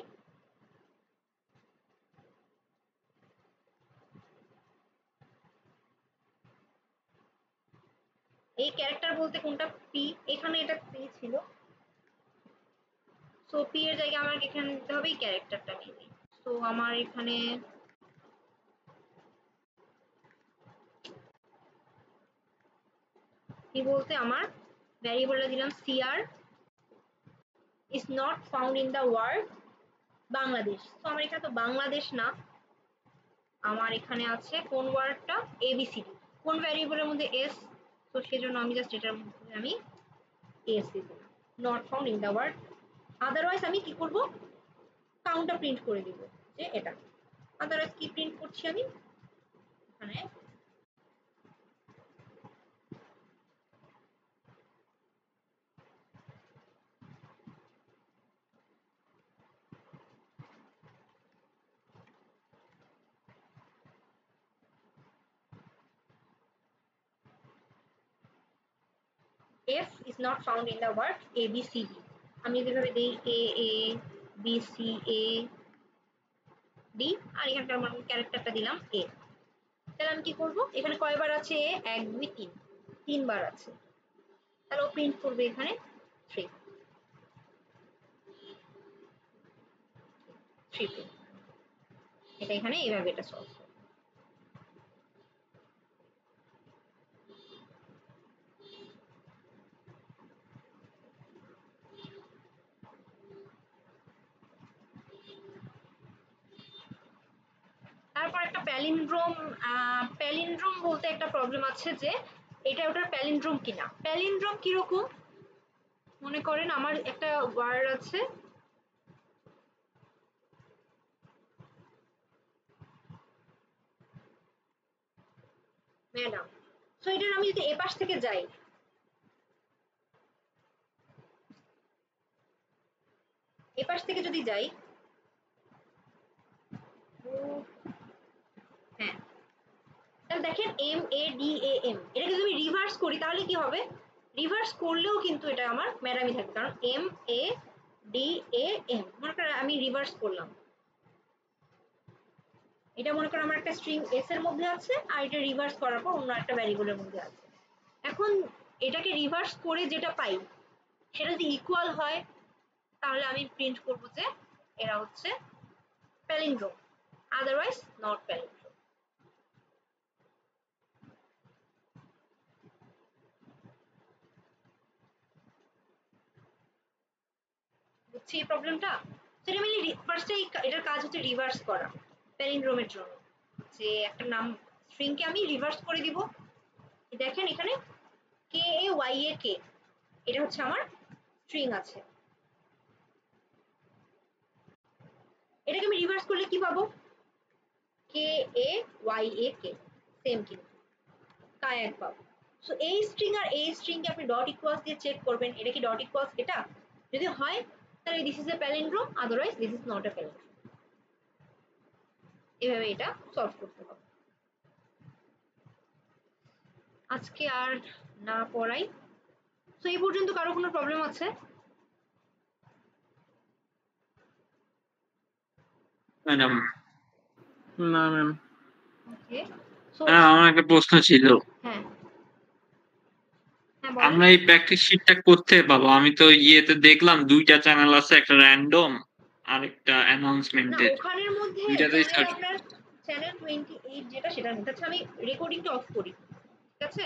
এই ক্যারেক্টার বলতে কোনটা, পি, এখানে এটা পি ছিল, সো পি এর জায়গায় আমার এখানে দিতে হবে এই ক্যারেক্টারটা নিয়ে। সো আমার এখানে কি বলতে আমার ভ্যারিয়েবলটা দিলাম c r is not found in the world Bangladesh. তো আমার এখানে তো বাংলাদেশ না, আমার এখানে আছে কোন ওয়ার্ডটা, এবিসিডি, কোন ভ্যারিয়েবলের মধ্যে এস, তো সেজন্য আমি জাস্ট এটার মধ্যে আমি এস দিব, not found in the world. Otherwise আমি কি করব, কাউন্টটা প্রিন্ট করে দিব যে এটা, আদারওয়াইজ কি প্রিন্ট করছি আমি এখানে, f is not found in the word a b c d, আমি যেভাবে দিই a a b c a d, আর এখানকার আমার ক্যারেক্টারটা দিলাম এ। তাহলে আমি কি করব, এখানে কয়বার আছে এ, 1 2 3, 3বার আছে, তাহলে ও প্রিন্ট করবে এখানে 3, 3 প্রিন্ট, এটা এখানে এইভাবে এটা সলভ করব। তারপর একটা প্যালিন্ড্রোম, প্যালিন্ড্রোম বলতে একটা প্রবলেম আছে যে এটা ওটার প্যালিন্ড্রোম কিনা। প্যালিন্ড্রোম কিরকম, মনে করেন আমার একটা ওয়ার্ড আছে ম্যাডাম। সো এটার আমি যদি এ পাশ থেকে যাই, এ পাশ থেকে যদি যাই, হ্যাঁ, তাহলে দেখেন MADAM, এটাকে যদি আমি রিভার্স করি তাহলে কি হবে? রিভার্স করলেও কিন্তু এটা আমার ম্যাডামই থাকবে, কারণ MADAM মনে করেন আমি রিভার্স করলাম, এটা মনে করেন আমার একটা স্ট্রিং এস এর মধ্যে আছে আর এটা রিভার্স করার পর অন্য একটা ভ্যারিয়েবলের মধ্যে আছে। এখন এটাকে রিভার্স করে যেটা পাই সেটা যদি ইকুয়াল হয় তাহলে আমি প্রিন্ট করব যে এরা হচ্ছে প্যালিন্ড্রোম, আদারওয়াইজ নট প্যালিন্ড্রোম। বুঝছি এই প্রবলেমটা? সেটা মেনলি ফার্স্টে এটার কাজ হচ্ছে রিভার্স করা প্যালিন্ড্রোমের জন্য, যে একটা নাম স্ট্রিংকে আমি রিভার্স করে দিব। দেখেন এখানে KAYAK, এটা হচ্ছে আমার স্ট্রিং আছে, এটাকে আমি রিভার্স করলে কি পাবো? KAYAK, সেম কিন্তু কায়াক পাবো। সো এই স্ট্রিং আর এই স্ট্রিংকে আপনি ডট ইকুয়ালস দিয়ে চেক করবেন, এটা কি ডট ইকুয়ালস এটা? যদি হয় তাহলে this is a palindrome, otherwise this is not a palindrome. এভাবে এটা সলভ করতে হবে। আজকে আর না পড়াই। সো এই পর্যন্ত কারো কোনো প্রবলেম আছে? ম্যাডাম না ম্যাম। ওকে, সো আমার একটা প্রশ্ন ছিল, হ্যাঁ হ্যাঁ বলেন। আমরা এই প্র্যাকটিস শিটটা করতে পাবো? আমি তো ইয়েতে দেখলাম দুইটা চ্যানেল আছে, একটা র্যান্ডম আর একটা না অ্যানাউন্সমেন্টের, ওখানের মধ্যে দুইটাতেই চ্যানেল সার্চ। আপনার চ্যানেল 28 যেটা সেটার মধ্যে। আচ্ছা আমি রেকর্ডিংটা অফ করি, ঠিক আছে?